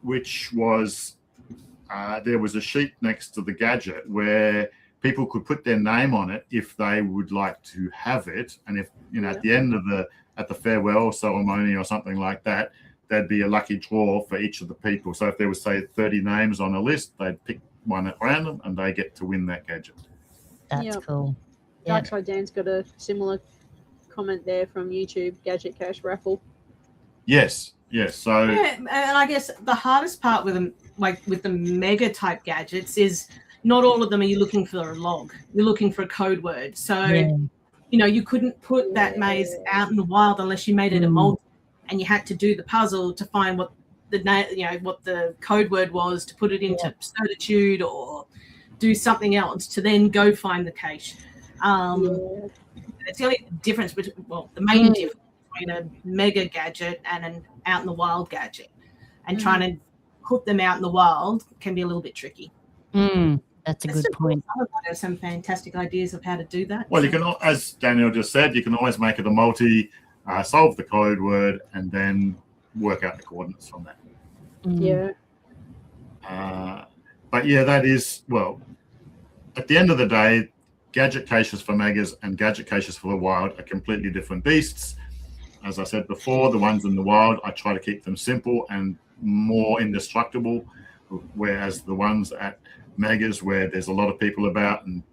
which was there was a sheet next to the gadget where people could put their name on it if they would like to have it, and if at the end of the farewell ceremony or something like that, there'd be a lucky draw for each of the people. So if there was, say, 30 names on a list, they'd pick one at random and they get to win that gadget. That's cool. Dark Side Dan's got a similar comment there from YouTube, Gadget Cache raffle. Yes. So and I guess the hardest part with them, like with the mega type gadgets, is not all of them are you looking for a log. You're looking for a code word. So you couldn't put that maze out in the wild unless you made it a multi. And you had to do the puzzle to find what the code word was to put it into Certitude or do something else to then go find the cache. It's the only difference between, the main difference between a mega gadget and an out in the wild gadget. And trying to put them out in the wild can be a little bit tricky. That's a good point. There's some fantastic ideas of how to do that. Well, you can, as Daniel just said, you can always make it a multi. Solve the code word and then work out the coordinates from that. But that is, at the end of the day, gadget caches for megas and gadget caches for the wild are completely different beasts. As I said before, the ones in the wild, I try to keep them simple and more indestructible, whereas the ones at megas where there's a lot of people about and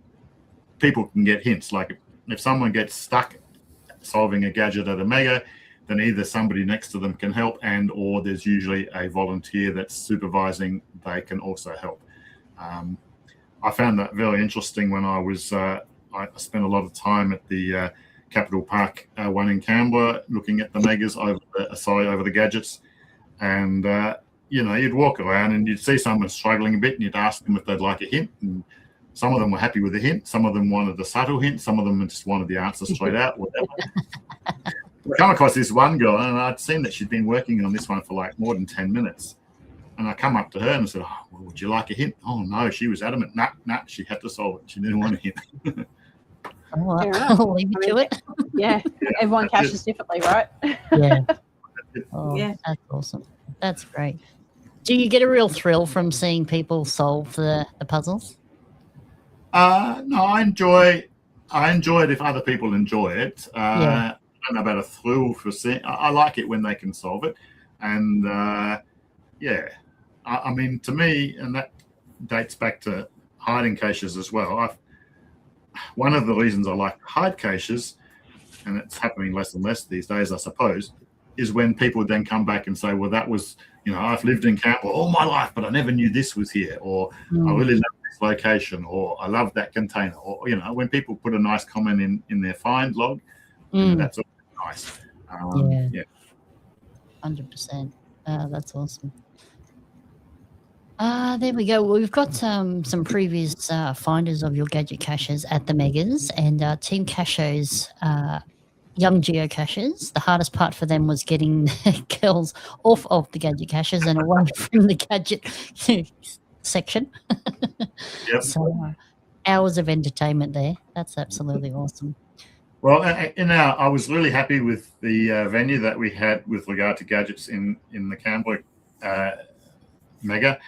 people can get hints. Like if someone gets stuck solving a gadget at a mega, then either somebody next to them can help or there's usually a volunteer that's supervising. They can also help. I found that very interesting when I was I spent a lot of time at the Capital Park one in Canberra looking at the megas over the gadgets, and you'd walk around and you'd see someone struggling a bit and you'd ask them if they'd like a hint, and some of them were happy with the hint, some of them wanted a subtle hint, some of them just wanted the answer straight out, whatever. I come across this one girl, and I'd seen that she'd been working on this one for like more than 10 minutes. And I come up to her and I said, would you like a hint? Oh, no, she was adamant. Nah, she had to solve it. She didn't want a hint. I'll leave you to it. Yeah, everyone caches differently, right? That's awesome. That's great. Do you get a real thrill from seeing people solve the puzzles? No, I enjoy it if other people enjoy it. I don't know about a thrill for seeing. I like it when they can solve it, and I mean, to me, and that dates back to hiding caches as well. One of the reasons I like hide caches, and it's happening less and less these days, I suppose, is when people then come back and say, well, that was, I've lived in Canberra all my life, but I never knew this was here, or I really love this location, or I love that container, or, when people put a nice comment in their find log, that's always nice. 100%. That's awesome. There we go. Well, we've got some previous finders of your gadget caches at the megas, and Team Caches, young geocaches. The hardest part for them was getting girls off of the gadget caches and away from the gadget section. So hours of entertainment there. That's absolutely awesome. Well, I was really happy with the venue that we had with regard to gadgets in the Canberra mega,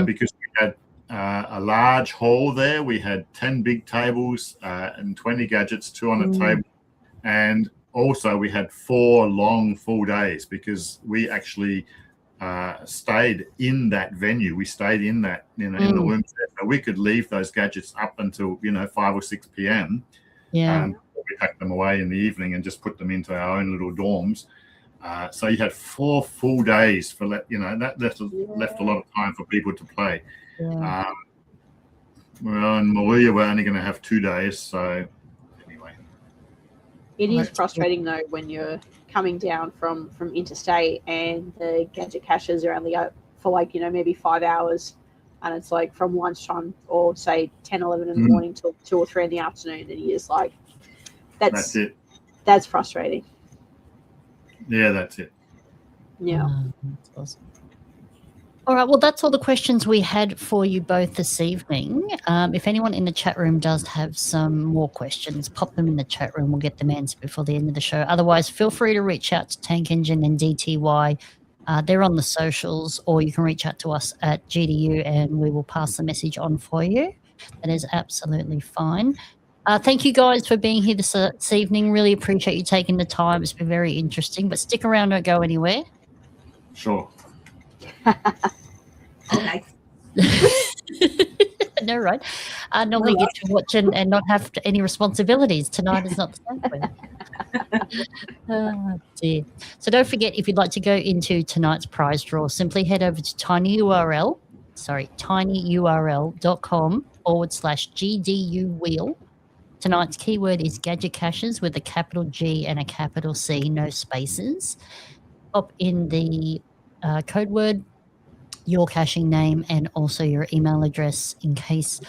because we had a large hall there. We had 10 big tables and 20 gadgets, 2 on a table. And also we had 4 long full days because we actually stayed in that venue. We stayed in that, in the rooms there. So we could leave those gadgets up until, 5 or 6 p.m. Yeah. We packed them away in the evening and just put them into our own little dorms. So you had 4 full days for that left a lot of time for people to play. Yeah. Well, in Moruya, we're only going to have 2 days. So anyway, It is frustrating though when you're coming down from interstate and the gadget caches are only up for maybe 5 hours, and it's like from lunchtime or say 10, 11 in the morning till 2 or 3 in the afternoon, and you're just like, that's it. That's frustrating. Yeah, that's it. Yeah. That's awesome. All right, well, that's all the questions we had for you both this evening. If anyone in the chat room does have some more questions, pop them in the chat room. We'll get them answered before the end of the show. Otherwise, feel free to reach out to Tankengine and DTY. They're on the socials, or you can reach out to us at GDU and we will pass the message on for you. That is absolutely fine. Thank you guys for being here this evening. Really appreciate you taking the time. It's been very interesting, but stick around, don't go anywhere. Sure. Okay. No, right. Normally get to watch and not have any responsibilities. Tonight is not the same for you. Oh, dear. So don't forget, if you'd like to go into tonight's prize draw, simply head over to tinyurl.com/GDU wheel. Tonight's keyword is Gadget Caches with a capital G and a capital C, no spaces. Pop in the code word, your caching name, and also your email address in case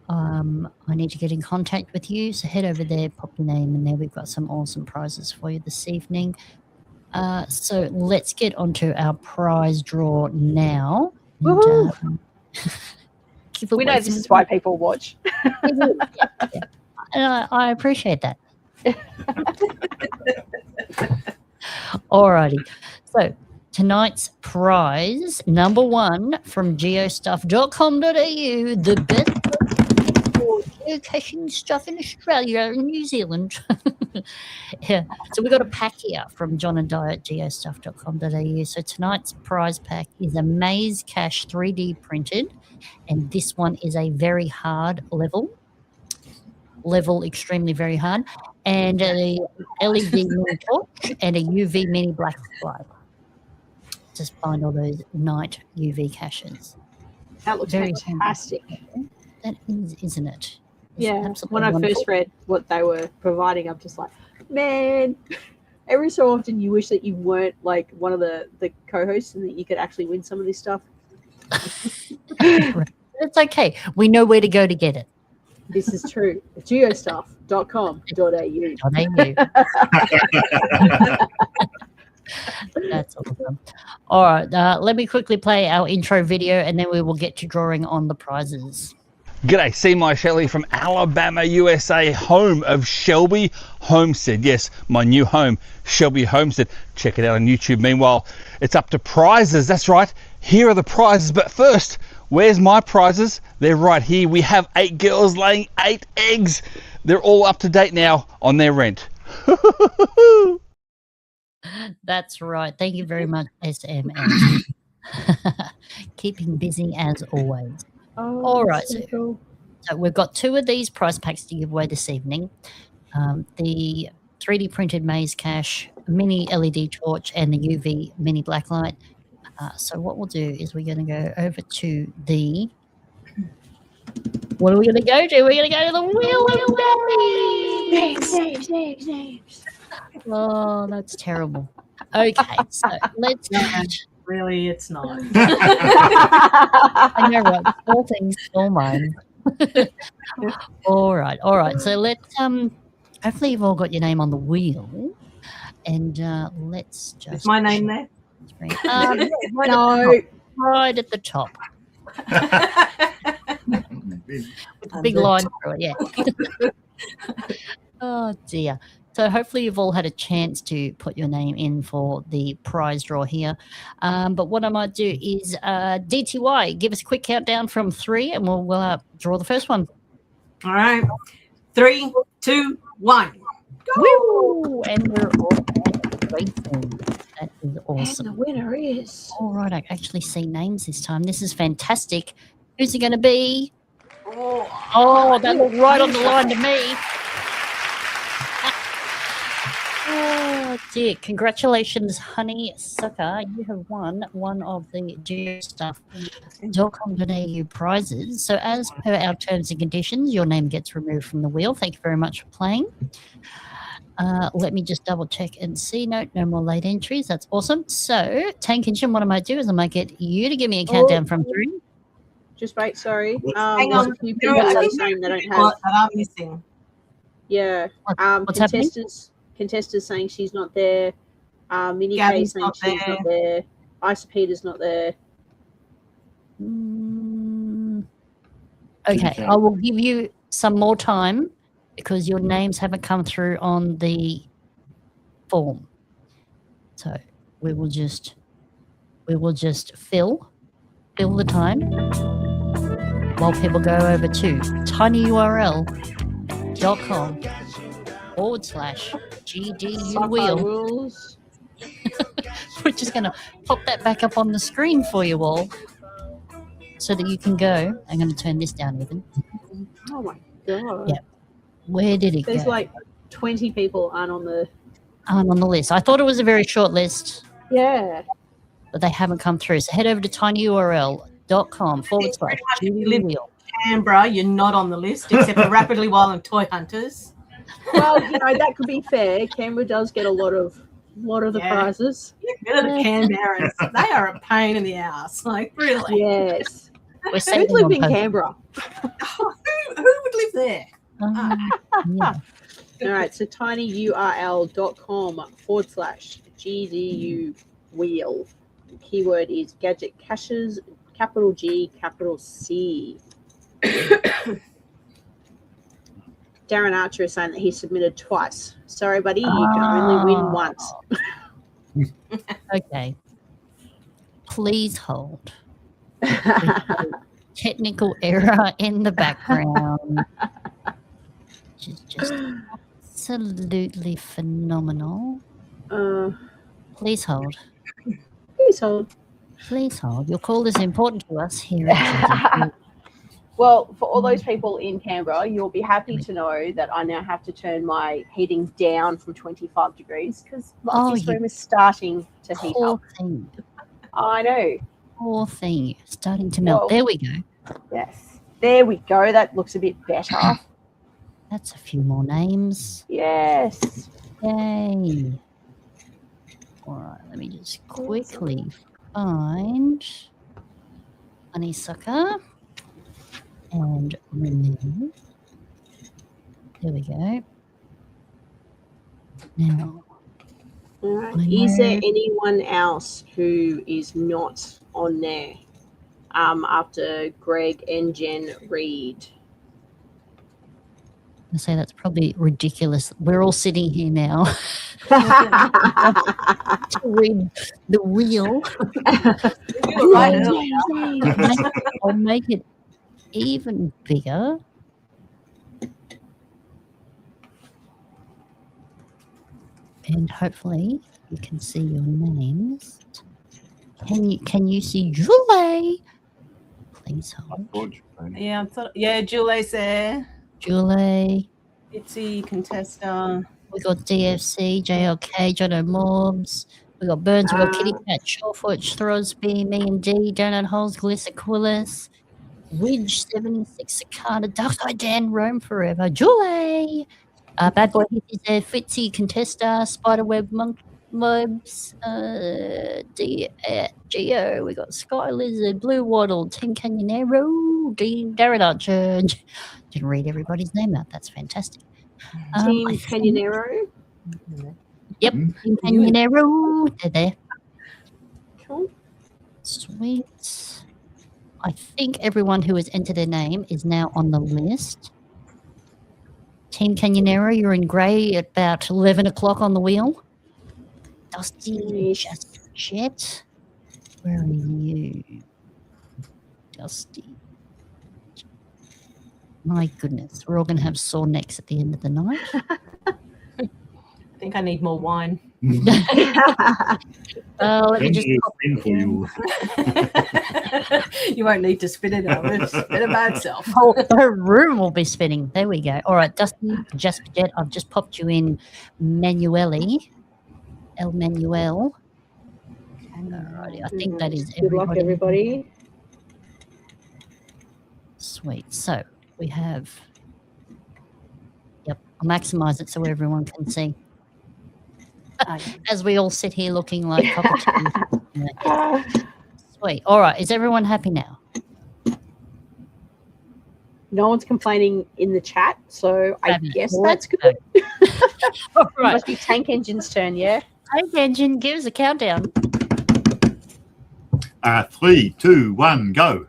I need to get in contact with you. So head over there, pop your name in there. We've got some awesome prizes for you this evening. So let's get onto our prize draw now. And, we know this is why people watch. Yeah. And I appreciate that. Alrighty. So tonight's prize, number 1 from geostuff.com.au, the best for geocaching stuff in Australia and New Zealand. Yeah. So we got a pack here from John and Di at geostuff.com.au. So tonight's prize pack is a maze cache 3D printed, and this one is a very hard level, extremely very hard, and a LED mini torch and a UV mini black light. Just find all those night UV caches. That looks Very fantastic. That is, isn't it? It's Yeah. absolutely When I wonderful. first read what they were providing, I'm just like, man, every so often you wish that you weren't like one of the co-hosts and that you could actually win some of this stuff. It's okay. We know where to go to get it. This is true. geostuff.com.au. That's awesome. All right, let me quickly play our intro video and then we will get to drawing on the prizes. G'day, C. My Shelley from Alabama, USA, home of Shelby Homestead. Yes, my new home, Shelby Homestead. Check it out on YouTube. Meanwhile, it's up to prizes. That's right. Here are the prizes. But first, where's my prizes? They're right here. We have 8 girls laying 8 eggs. They're all up to date now on their rent. That's right. Thank you very much, SMS. Keeping busy as always. Oh, All right. so cool. So we've got 2 of these prize packs to give away this evening. The 3D printed maze cache, mini LED torch, and the UV mini blacklight. So what we'll do is we're going to go over to the... What are we going to go to? We're going to go to the wheel of Names. Oh, that's terrible. Okay, so let's... Really, it's not. I know, right? All things, all mine. All right. So let's hopefully you've all got your name on the wheel, and let's just. Is my name there? Right at the top. With a big line through it, yeah. Oh dear. So hopefully you've all had a chance to put your name in for the prize draw here. But what I might do is DTY, give us a quick countdown from 3 and we'll draw the first one. All right. 3, 2, 1. Woo! And we're all racing. That is awesome. And the winner is. All right, I actually see names this time. This is fantastic. Who's it going to be? Oh, that looked right on the line to me. Oh, dear. Congratulations, honey sucker. You have won one of the geostuff.com.au prizes. So as per our terms and conditions, your name gets removed from the wheel. Thank you very much for playing. Let me just double check and see. No more late entries. That's awesome. So, Tankengine, what I might do is I might get you to give me a countdown from 3. Just wait, sorry. Hang on. A few people are saying they don't have. That I'm missing. Yeah. What's happening? Contestants saying she's not there. Minnie K Gabby's saying not she's there. not there. Isa Peter's not there. Okay, I will give you some more time because your names haven't come through on the form. So we will just fill the time while people go over to tinyurl.com/GDU wheel. Rules. We're just going to pop that back up on the screen for you all so that you can go. I'm going to turn this down even. Oh my god. Yeah. Where did it There's go? like 20 people aren't on the. On the list. I thought it was a very short list, Yeah. but they haven't come through. So head over to tinyurl.com/GDU wheel. Canberra, you're not on the list except for Rapidly Wild and Toy Hunters. Well, that could be fair. Canberra does get a lot of the Yeah. prizes. Get the Canberras. They are a pain in the ass. Like, really. Yes. We're Who'd saving live on in post. Canberra? Who would live there? Yeah. All right, so tinyurl.com/GDU wheel. The keyword is Gadget Caches, capital G, capital C. Darren Archer is saying that he submitted twice. Sorry, buddy, you can only win once. Okay. Please hold. Technical error in the background. Which is just absolutely phenomenal. Please hold. Please hold. Please hold. Your call is important to us here at Well, for all those people in Canberra, you'll be happy to know that I now have to turn my heating down from 25 degrees because this room is starting to heat poor up. thing. I know. Poor thing. Starting to melt. Well, there we go. Yes. There we go. That looks a bit better. That's a few more names. Yes. Yay. All right, let me just quickly find Honeysucker and remove. There we go. Now, All right. I Is there know- anyone else who is not on there after Greg and Jen Reed? I say that's probably ridiculous. We're all sitting here now to read the wheel. I'll make it even bigger. And hopefully you can see your names. Can you see Julie? Please hold. Yeah, Julie's there. Julie. Itzy, Contesta. We got DFC, JLK, Jono Morbs. We got Burns, we got Kitty Cat, Shawfoot, Throsby, Me and D, Donut Holes, Glissa Quillis, Widge 76, Cicada, Darkside Dan, Rome Forever, Julie, Bad Boy Hitties there, Fitzy, Contesta, Spiderweb, Monk Mobs, Geo, we got Sky Lizard, Blue Waddle, Tankengine, Darren Archer. Didn't read everybody's name out. That's fantastic. Team I Canyonero. Yep, Team Canyonero. They're there. Cool. Sweet. I think everyone who has entered their name is now on the list. Team Canyonero, you're in grey at about 11 o'clock on the wheel. Dusty, Just Jet, where are you? Dusty. My goodness, we're all going to have sore necks at the end of the night. I think I need more wine. Let me just pop in for you. You won't need to spin it out. It'll spin it by itself. Oh, the room will be spinning. There we go. All right, Dustin, Just Jet, I've just popped you in Manueli. El Manuel. Alrighty, I think that is Good luck, everybody. Sweet. So we have. Yep, I'll maximize it so everyone can see. As we all sit here looking like cockatoos. Yeah. Sweet. All right. Is everyone happy now? No one's complaining in the chat, so I guess that's good. All right. Must be Tank Engine's turn, yeah? Tank Engine, give us a countdown. 3, 2, 1, go.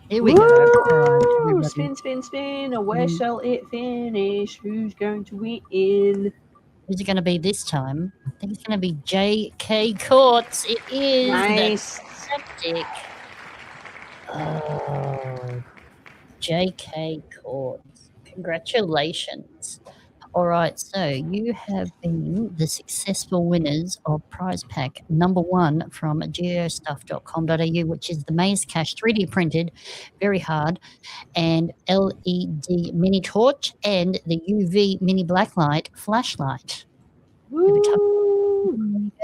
Here we go. Woo! Spin, spin, spin. Where shall it finish? Who's going to win? Who's it going to be this time? I think it's going to be J.K. Courts. It is. Nice. Septic. Oh, J.K. Courts. Congratulations. All right, so you have been the successful winners of prize pack number 1 from geostuff.com.au, which is the Maze Cache 3D printed, very hard, and LED mini torch and the UV mini blacklight flashlight. Woo!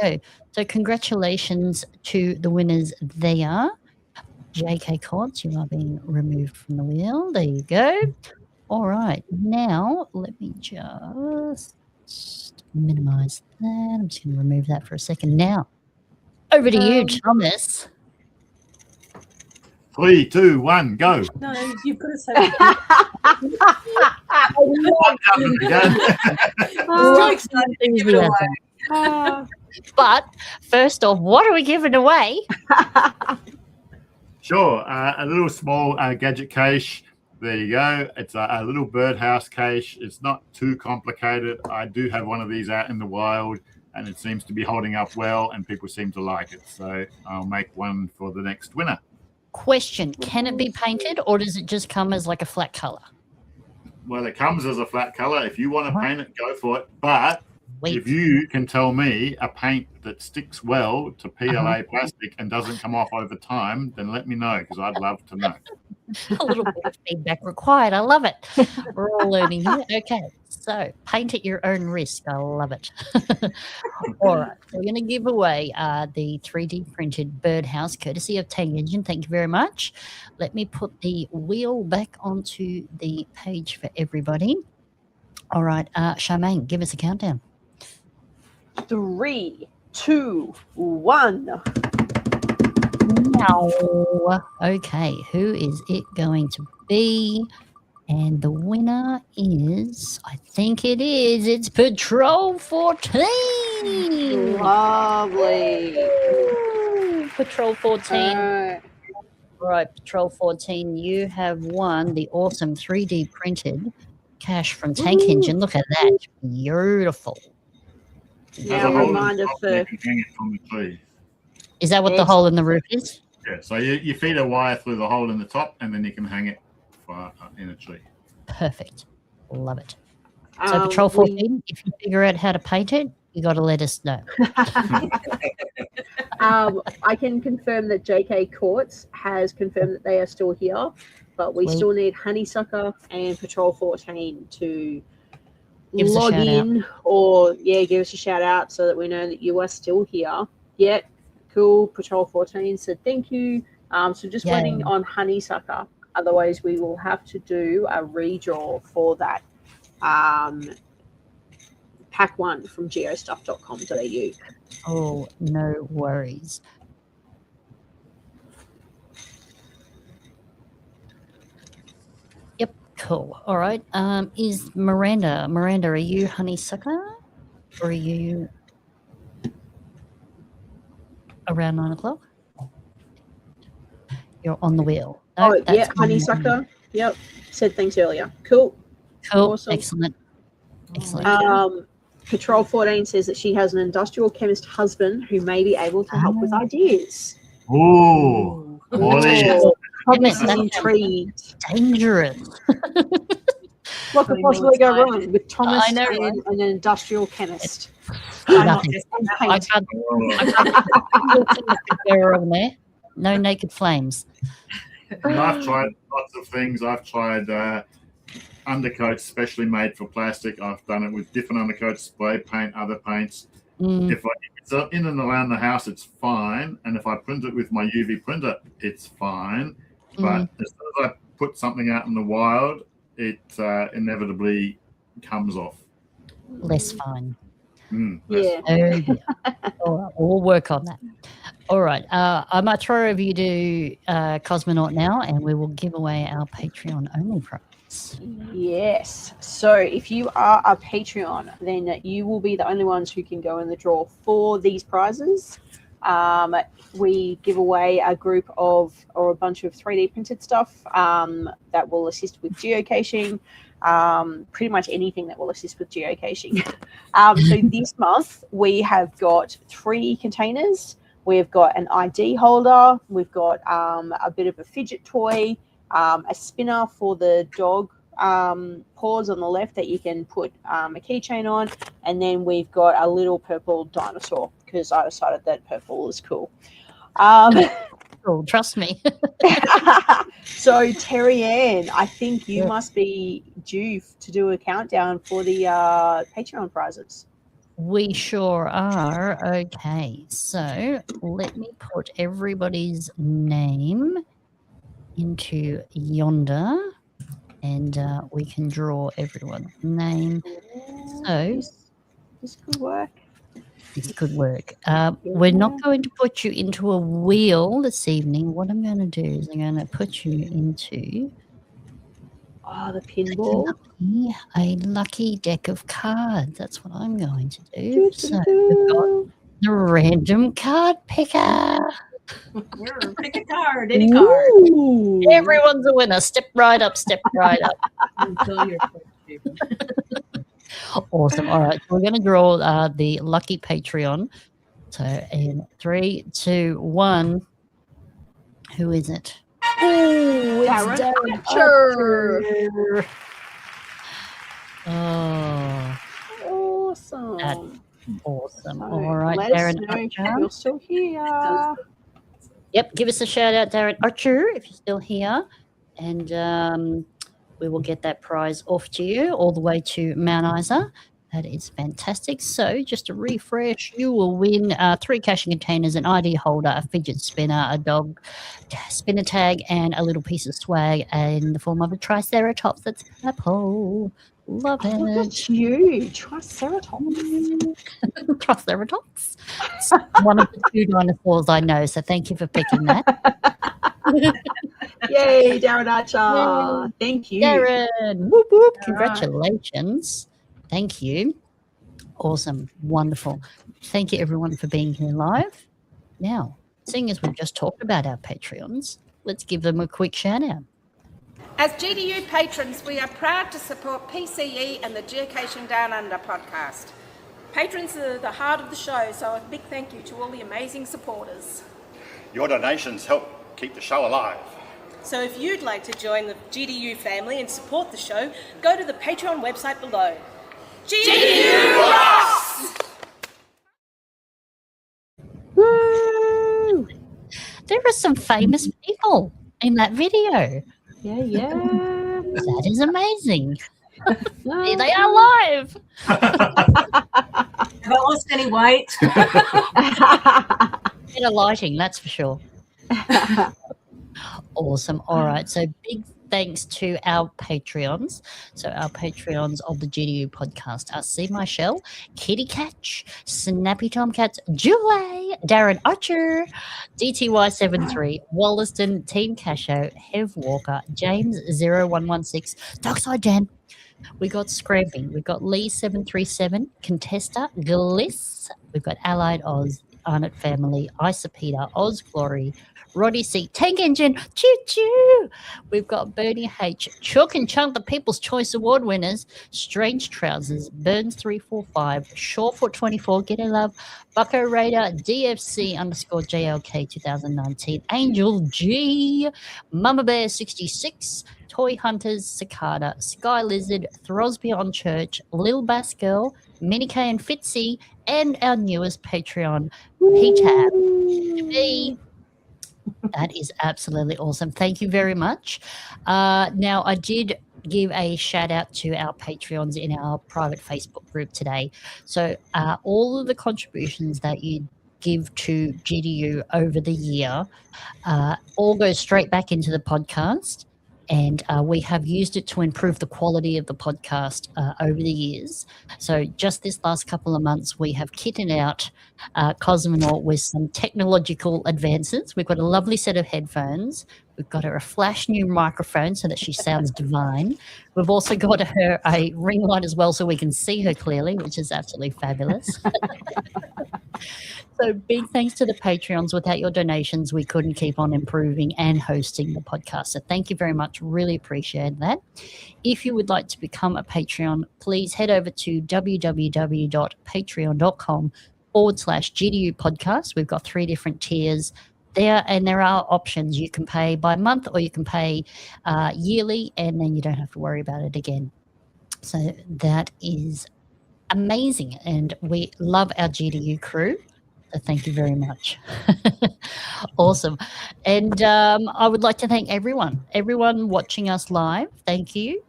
There you go. So congratulations to the winners there. JK Courts, you are being removed from the wheel. There you go. All right, now let me just minimize that. I'm just going to remove that for a second. Now, over to you, Thomas. 3, 2, 1, go. No, you've got to say But first off, what are we giving away? Sure, a little small gadget cache. There you go. It's a little birdhouse cache. It's not too complicated. I do have one of these out in the wild, and it seems to be holding up well, and people seem to like it. So I'll make one for the next winner. Question, can it be painted, or does it just come as like a flat color? Well, it comes as a flat color. If you want to paint it, go for it. But Wait. if you can tell me a paint that sticks well to PLA plastic and doesn't come off over time, then let me know, because I'd love to know. A little bit of feedback required. I love it. We're all learning here. Okay, so paint at your own risk. I love it. All right, so we're going to give away the 3D printed birdhouse courtesy of Tank Engine. Thank you very much. Let me put the wheel back onto the page for everybody. All right, Charmaine, give us a countdown. 3, 2, 1. Now, okay, who is it going to be? And the winner is, I think it's Patrol 14. Lovely. Woo! Patrol 14. Right, Patrol 14, you have won the awesome 3D printed cache from Tank Engine. Look at that. Beautiful. Now, a reminder for... You can hang it from the tree. Is that what the hole in the roof is? Yeah, so you feed a wire through the hole in the top, and then you can hang it in a tree. Perfect. Love it. So Patrol 14, if you figure out how to paint it, you got to let us know. I can confirm that JK Courts has confirmed that they are still here, but we still need Honeysucker and Patrol 14 to log in or give us a shout out so that we know that you are still here. Yeah, cool. Patrol 14 said thank you. So just waiting on Honeysucker. Otherwise, we will have to do a redraw for that pack 1 from geostuff.com.au. Oh, no worries. Yep, cool. All right. Is Miranda, are you Honeysucker? Or are you around 9 o'clock? You're on the wheel. No, Honeysucker. Yep. Said thanks earlier. Cool. Cool. Awesome. Excellent. Excellent. Patrol 14 says that she has an industrial chemist husband who may be able to help with ideas. Ooh. What is? Thomas is That's intrigued. dangerous. What could possibly go wrong with Thomas I know, and right? an industrial chemist? Nothing. And I paint. can't go wrong there. No naked flames. And I've tried lots of things. I've tried undercoats specially made for plastic. I've done it with different undercoats, spray paint, other paints. If it's in and around the house, it's fine. And if I print it with my UV printer, it's fine. But as soon as I put something out in the wild, it inevitably comes off. Less fine. Yeah. All right, we'll work on that. All right. I might throw over you to Cosmonaut now, and we will give away our Patreon only prize. Yes. So if you are a Patreon, then you will be the only ones who can go in the draw for these prizes. We give away a group of or a bunch of 3D printed stuff that will assist with geocaching. Pretty much anything that will assist with geocaching. So this month we have got 3 containers. We've got an ID holder. We've got a bit of a fidget toy, a spinner for the dog paws on the left that you can put a keychain on, and then we've got a little purple dinosaur because I decided that purple is cool. Cool, trust me. So Terry Ann, I think you must be due to do a countdown for the Patreon prizes. We sure are. Okay, so let me put everybody's name into yonder, and we can draw everyone's name. So this could work. This could work. We're not going to put you into a wheel this evening. What I'm going to do is I'm going to put you into the pinball. A lucky deck of cards. That's what I'm going to do. So we've got the random card picker. Pick a card, any card. Everyone's a winner. Step right up, step right up. Until you're Awesome. All right. So we're going to draw the lucky Patreon. So in 3, 2, 1. Who is it? Oh, it's Darren Archer. Oh, Awesome. that's awesome. So All right, let us Darren know if Archer. you're still here. Yep, give us a shout out, Darren Archer, if you're still here. And we will get that prize off to you all the way to Mount Isa. That is fantastic. So just to refresh, you will win 3 caching containers, an ID holder, a fidget spinner, a dog spinner tag, and a little piece of swag in the form of a Triceratops that's purple. Love it. Look at you, Triceratops. Triceratops. It's one of the 2 dinosaurs I know, so thank you for picking that. Yay, Darren Archer. Yay. Thank you. Darren, whoop, whoop. Congratulations. Thank you. Awesome. Wonderful. Thank you, everyone, for being here live. Now, seeing as we've just talked about our Patreons, let's give them a quick shout out. As GDU patrons, we are proud to support PCE and the Geocaching Downunder podcast. Patrons are the heart of the show, so a big thank you to all the amazing supporters. Your donations help keep the show alive. So if you'd like to join the GDU family and support the show, go to the Patreon website below. GDU rocks! Woo! There are some famous people in that video. Yeah. That is amazing. There they are live. Have I lost any weight? Better lighting, that's for sure. Awesome. All right. So big thanks to our Patreons. So our Patreons of the GDU podcast are See My Shell, Kitty Catch, Snappy Tomcats, Julie, Darren Archer, DTY73, Wollaston, Team Casho, Hev Walker, James 0116, Darkside Dan. We got Scrappy. We got Lee 737, Contesta, Gliss. We've got Allied Oz, Arnott Family, Isa Peter, Oz Glory, Roddy C, Tankengine, Choo Choo. We've got Bernie H, Chalk and Chunk, the People's Choice Award winners, Strange Trousers, Burns 345, Shawfoot 24, Get a Love, Bucko Raider, DFC_JLK 2019, Angel G, Mama Bear 66, Toy Hunters, Cicada, Sky Lizard, Throsby on Church, Lil Bass Girl, Minnie K and Fitzy, and our newest Patreon, P-Tab. That is absolutely awesome. Thank you very much. Now, I did give a shout out to our Patreons in our private Facebook group today. So all of the contributions that you give to GDU over the year all go straight back into the podcast. And we have used it to improve the quality of the podcast over the years. So just this last couple of months, we have kitted out Cosmonaut with some technological advances. We've got a lovely set of headphones. We've got her a flash new microphone so that she sounds divine. We've also got her a ring light as well so we can see her clearly, which is absolutely fabulous. So big thanks to the Patreons. Without your donations, we couldn't keep on improving and hosting the podcast. So thank you very much. Really appreciate that. If you would like to become a Patreon, please head over to www.patreon.com/GDU podcast. We've got 3 different tiers there, and there are options. You can pay by month or you can pay yearly, and then you don't have to worry about it again. So that is amazing, and we love our GDU crew. So thank you very much. Awesome. And I would like to thank everyone watching us live. Thank you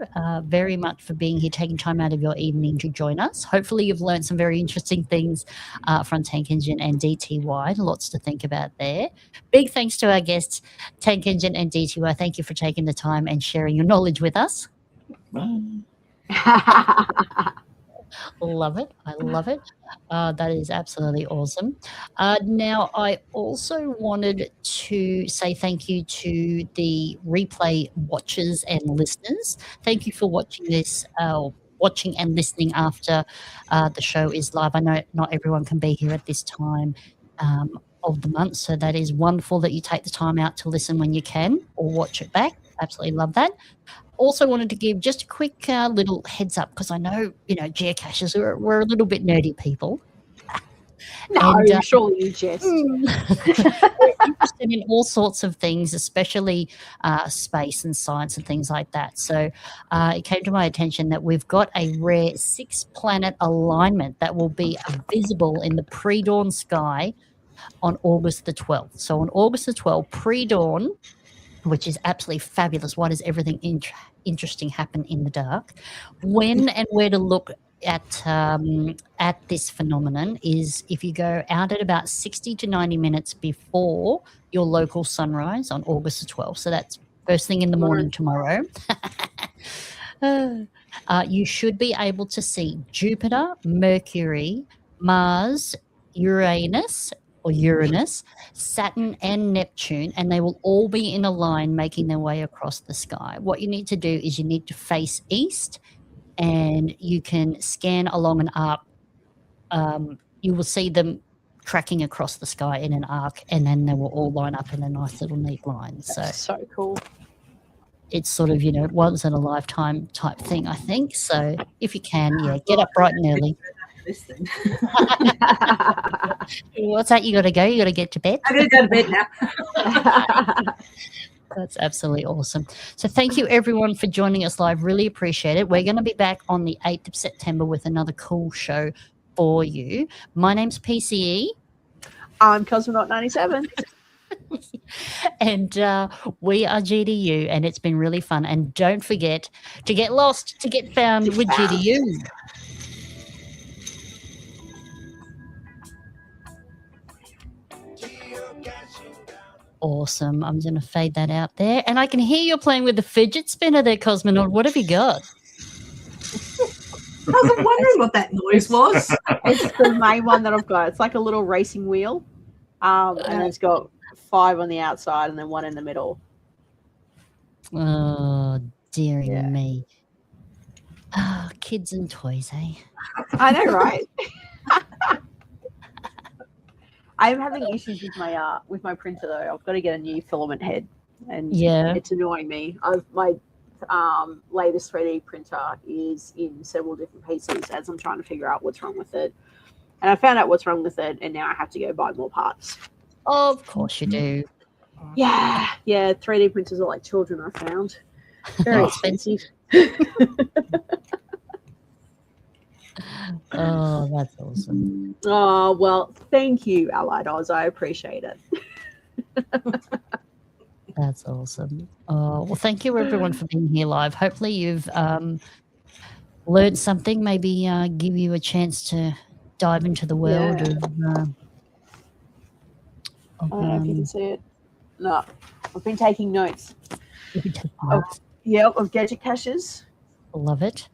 very much for being here, taking time out of your evening to join us. Hopefully you've learned some very interesting things from Tankengine and DTY. Lots to think about there. Big thanks to our guests, Tankengine and DTY. Thank you for taking the time and sharing your knowledge with us. Love it. I love it. That is absolutely awesome. Now, I also wanted to say thank you to the replay watchers and listeners. Thank you for watching this, watching and listening after the show is live. I know not everyone can be here at this time of the month, so that is wonderful that you take the time out to listen when you can or watch it back. Absolutely love that. Also wanted to give just a quick little heads up because I know, geocaches, we're a little bit nerdy people. No, and, surely you jest. We're interested in all sorts of things, especially space and science and things like that. So it came to my attention that we've got a rare 6-planet alignment that will be visible in the pre-dawn sky on August the 12th. So on August the 12th, pre-dawn, which is absolutely fabulous. Why does everything interesting happen in the dark? When and where to look at this phenomenon is if you go out at about 60 to 90 minutes before your local sunrise on August the 12th. So that's first thing in the morning tomorrow. You should be able to see Jupiter, Mercury, Mars, Uranus, Saturn and Neptune, and they will all be in a line making their way across the sky. What you need to do is you need to face east, and you can scan along an arc. You will see them tracking across the sky in an arc, and then they will all line up in a nice little neat line. So cool. It's sort of, once in a lifetime type thing, I think. So if you can, get up bright and early. What's that? You got to go? You got to get to bed? I'm going to go to bed now. That's absolutely awesome. So thank you, everyone, for joining us live. Really appreciate it. We're going to be back on the 8th of September with another cool show for you. My name's PCE. I'm Cosmonaut97. And we are GDU, and it's been really fun. And don't forget to get lost, to get found with GDU. Awesome. I'm going to fade that out there. And I can hear you playing with the fidget spinner there, Cosmonaut. What have you got? I was wondering what that noise was. It's the main one that I've got. It's like a little racing wheel. And it's got 5 on the outside and then 1 in the middle. Oh, dearie me. Oh, kids and toys, eh? I know, right? I'm having issues with my printer though. I've got to get a new filament head, and Yeah. it's annoying me. My latest 3D printer is in several different pieces as I'm trying to figure out what's wrong with it. And I found out what's wrong with it, and now I have to go buy more parts. Of course you do. Yeah, 3D printers are like children, I found. Very expensive. Oh, that's awesome. Oh, well, thank you, Allied Oz. I appreciate it. That's awesome. Oh, well, thank you everyone for being here live. Hopefully you've learned something, maybe give you a chance to dive into the world of I don't know if you can see it. No, I've been taking notes. Of Gadget Caches. Love it.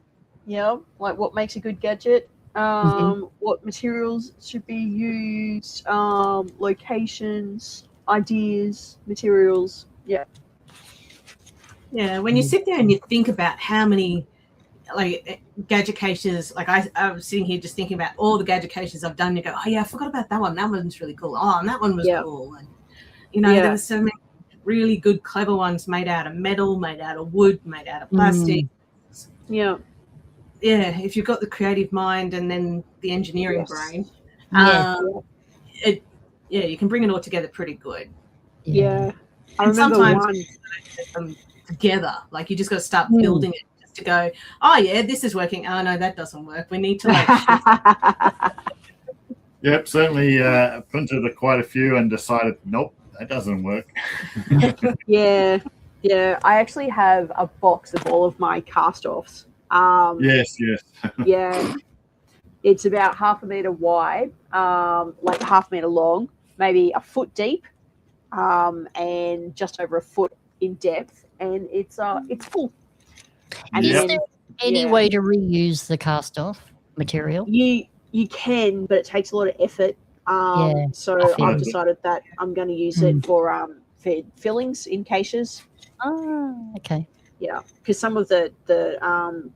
Yeah, like what makes a good gadget, what materials should be used, locations, ideas, materials. Yeah. Yeah, when you sit there and you think about how many like gadget caches, like I was sitting here just thinking about all the gadget caches I've done, you go, oh yeah, I forgot about that one. That one's really cool. Oh, and that one was cool. And you know, there were so many really good, clever ones made out of metal, made out of wood, made out of plastic. Yeah. Yeah, if you've got the creative mind and then the engineering brain, you can bring it all together pretty good. Yeah. I And remember sometimes one. you put them together, like you just got to start building it just to go, oh yeah, this is working. Oh no, that doesn't work. We need to like Yep, certainly printed quite a few and decided, nope, that doesn't work. Yeah. I actually have a box of all of my cast-offs. Yes. Yeah. It's about 1/2 meter wide, like 1/2 meter long, maybe a foot deep, and just over a foot in depth, and it's full. And Is there any way to reuse the cast off material? You can, but it takes a lot of effort. So I've decided that I'm going to use it for fillings in caches. Oh, okay. Yeah, because some of the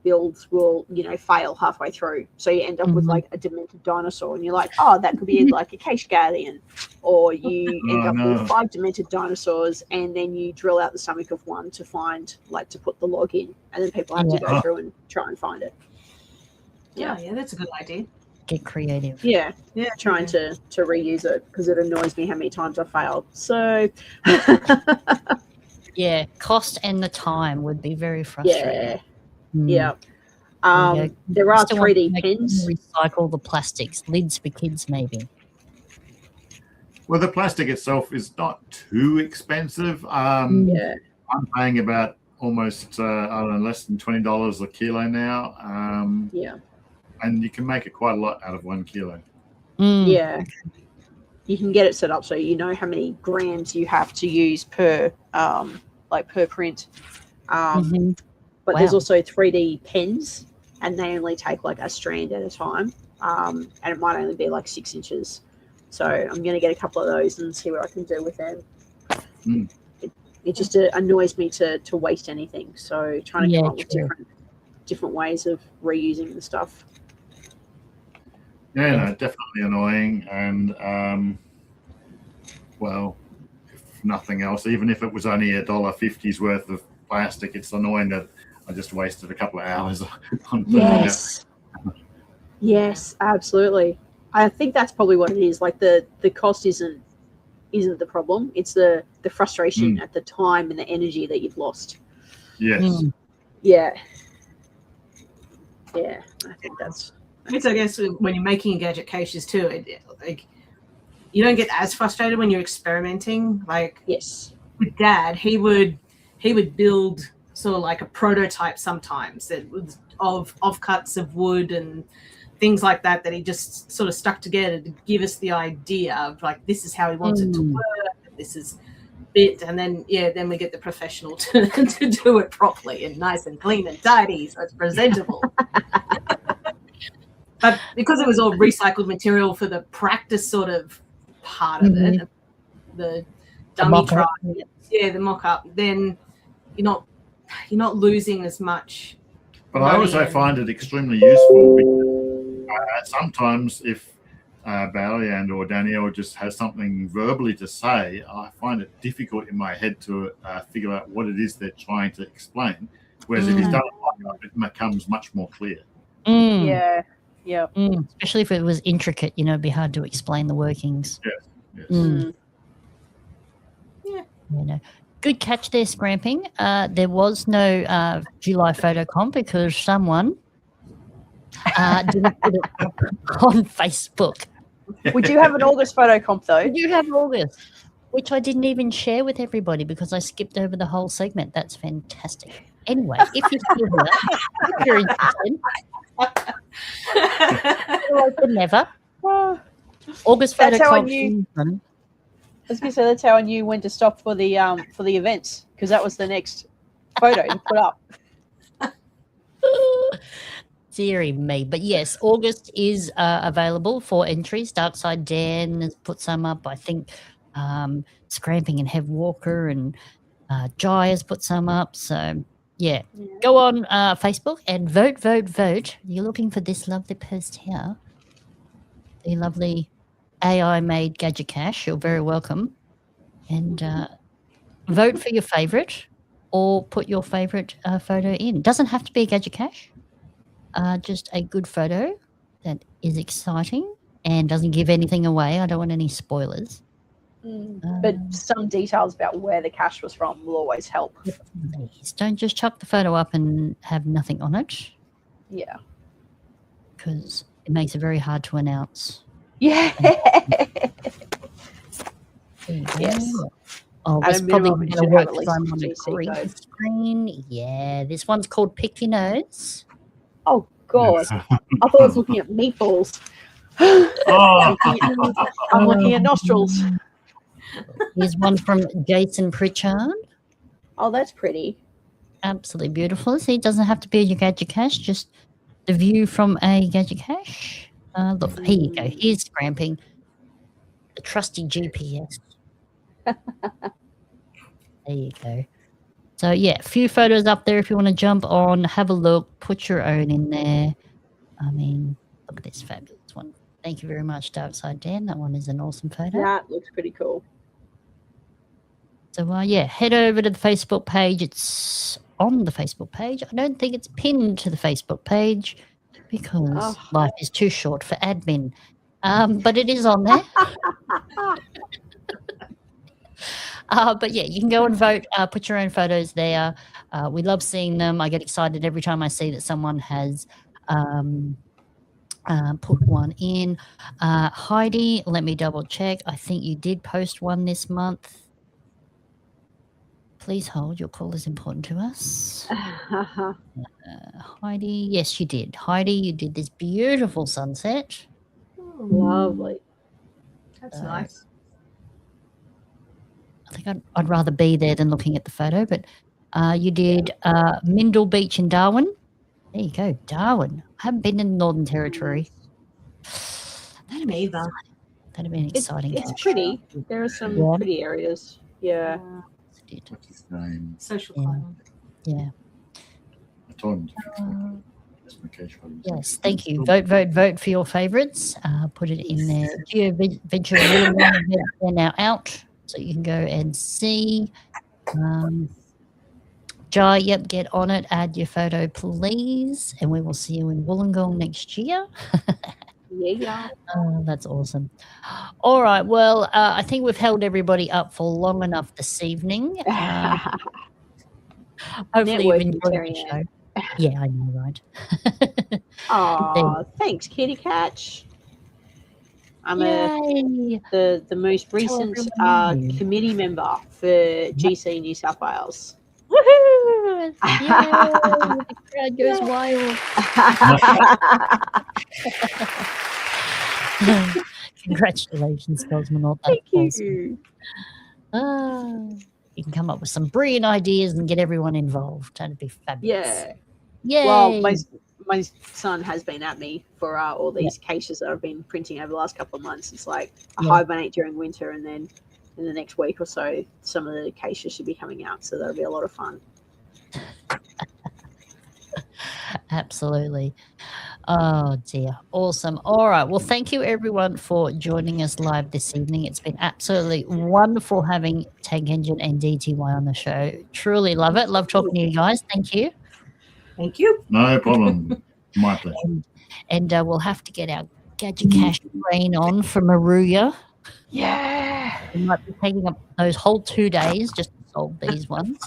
builds will, fail halfway through. So you end up with like a demented dinosaur, and you're like, oh, that could be like a cache guardian. Or you end up with 5 demented dinosaurs, and then you drill out the stomach of one to find, to put the log in. And then people have to go through and try and find it. Yeah, that's a good idea. Get creative. Yeah, trying to reuse it, because it annoys me how many times I failed. So... Yeah, cost and the time would be very frustrating. Yeah. There are 3D pins. Recycle the plastics, lids for kids, maybe. Well, the plastic itself is not too expensive. I'm paying about almost less than $20 a kilo now. And you can make it quite a lot out of 1 kilo. Yeah. You can get it set up so you know how many grams you have to use per print. But there's also 3D pens, and they only take like a strand at a time. And it might only be like 6 inches. So I'm going to get a couple of those and see what I can do with them. It just annoys me to waste anything. So trying to come up with different ways of reusing the stuff. Yeah, no, definitely annoying. And well, if nothing else, even if it was only $1.50's worth of plastic, it's annoying that I just wasted a couple of hours on putting Yes, absolutely. I think that's probably what it is. Like the cost isn't the problem. It's the frustration at the time and the energy that you've lost. Yes. Yeah. I think that's. It's, I guess, when you're making gadget caches too, you don't get as frustrated when you're experimenting. Like, with Dad, he would build sort of like a prototype sometimes that was of offcuts of wood and things like that he just sort of stuck together to give us the idea of like, this is how he wants it to work. This is it, and then we get the professional to do it properly and nice and clean and tidy, so it's presentable. But because it was all recycled material for the practice sort of part of it, the dummy try, the mock-up, then you're not losing as much. But I also find it extremely useful because sometimes if Bailey and or Danielle just has something verbally to say, I find it difficult in my head to figure out what it is they're trying to explain. Whereas if he's done it like that, it becomes much more clear. Yeah. Yeah. Especially if it was intricate, it'd be hard to explain the workings. Yes. Yeah. Good catch there, Scramping. There was no July photo comp because someone didn't put it up on Facebook. We do have an August photo comp, though. We do have August, which I didn't even share with everybody because I skipped over the whole segment. That's fantastic. Anyway, if you're still here, if you're interested, never. August photo That's how I comp. knew. I was going to say that's how I knew when to stop for the events, because that was the next photo to put up. Deary me. But yes, August is available for entries. Darkside Dan has put some up. I think Scramping and Hev Walker and Jai has put some up. So, yeah. Go on Facebook and vote. You're looking for this lovely post here. The lovely AI-made Gadget Cache. You're very welcome. And vote for your favourite or put your favourite photo in. It doesn't have to be a Gadget Cache. Just a good photo that is exciting and doesn't give anything away. I don't want any spoilers. But some details about where the cache was from will always help. Please don't just chuck the photo up and have nothing on it. Yeah. Because it makes it very hard to announce. Yeah. Yes. Oh, At it's a probably minimum, it going to should work have at because least I'm a on a GC green code. screen. Yeah, this one's called Pick Your Nose. Oh, God. I thought I was looking at meatballs. I'm looking at nostrils. Here's one from Jason Pritchard. Oh, that's pretty. Absolutely beautiful. See, it doesn't have to be a Gadget Cache, just the view from a Gadget Cache. Look, here you go. Here's Scramping. The trusty GPS. There you go. So, yeah, a few photos up there if you want to jump on, have a look, put your own in there. I mean, look at this fabulous one. Thank you very much, Darkside Dan. That one is an awesome photo. That looks pretty cool. So, yeah, head over to the Facebook page. It's on the Facebook page. I don't think it's pinned to the Facebook page because life is too short for admin. But it is on there. But, yeah, you can go and vote. Put your own photos there. We love seeing them. I get excited every time I see that someone has put one in. Heidi, let me double check. I think you did post one this month. Please hold. Your call is important to us. Heidi, yes, you did. Heidi, you did this beautiful sunset. Lovely. That's nice. I think I'd rather be there than looking at the photo, but you did Mindle Beach in Darwin. There you go, Darwin. I haven't been in the Northern Territory. That'd be Neither. That'd be an exciting It's cache. pretty. There are some pretty areas. Yeah. What's his name? Social climate. Yeah. I told him to Yes, thank you. Vote for your favourites. Put it in there. GeoVenture they're now out, so you can go and see. Jai, yep, get on it. Add your photo, please, and we will see you in Wollongong next year. Yeah. That's awesome. All right. Well, I think we've held everybody up for long enough this evening. Hopefully you've enjoyed the show. Yeah, I know, right? Oh, thanks, Kitty Catch. I'm the most recent committee member for GC New South Wales. Woohoo! Yeah, the crowd goes wild. Congratulations, Cosmonaut. Thank you. Awesome. You can come up with some brilliant ideas and get everyone involved. That'd be fabulous. Yeah. Yay. Well, my son has been at me for all these caches that I've been printing over the last couple of months. It's like I hibernate during winter, and then in the next week or so, some of the caches should be coming out. So that'll be a lot of fun. Absolutely. Oh dear. Awesome. All right. Well, thank you everyone for joining us live this evening. It's been absolutely wonderful having Tankengine and DTY on the show. Truly love it. Love talking to you guys. Thank you. Thank you. No problem. My pleasure. And we'll have to get our Gadget Cache brain on for Moruya. Yeah. We might be taking up those whole 2 days just to solve these ones.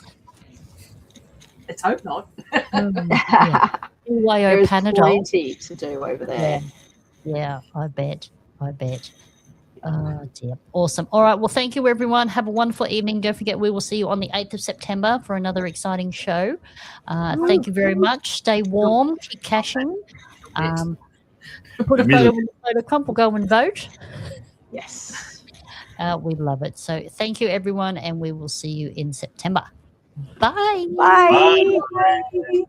Let's hope not. Yeah. There is Panadol. plenty to do over there. Yeah, I bet. Oh dear. Awesome. All right. Well, thank you everyone. Have a wonderful evening. Don't forget we will see you on the 8th of September for another exciting show. Thank you very much. Stay warm. Keep caching. Put a photo on the photo comp. We'll go and vote. Yes. We love it. So thank you everyone, and we will see you in September. Bye. Bye. Bye.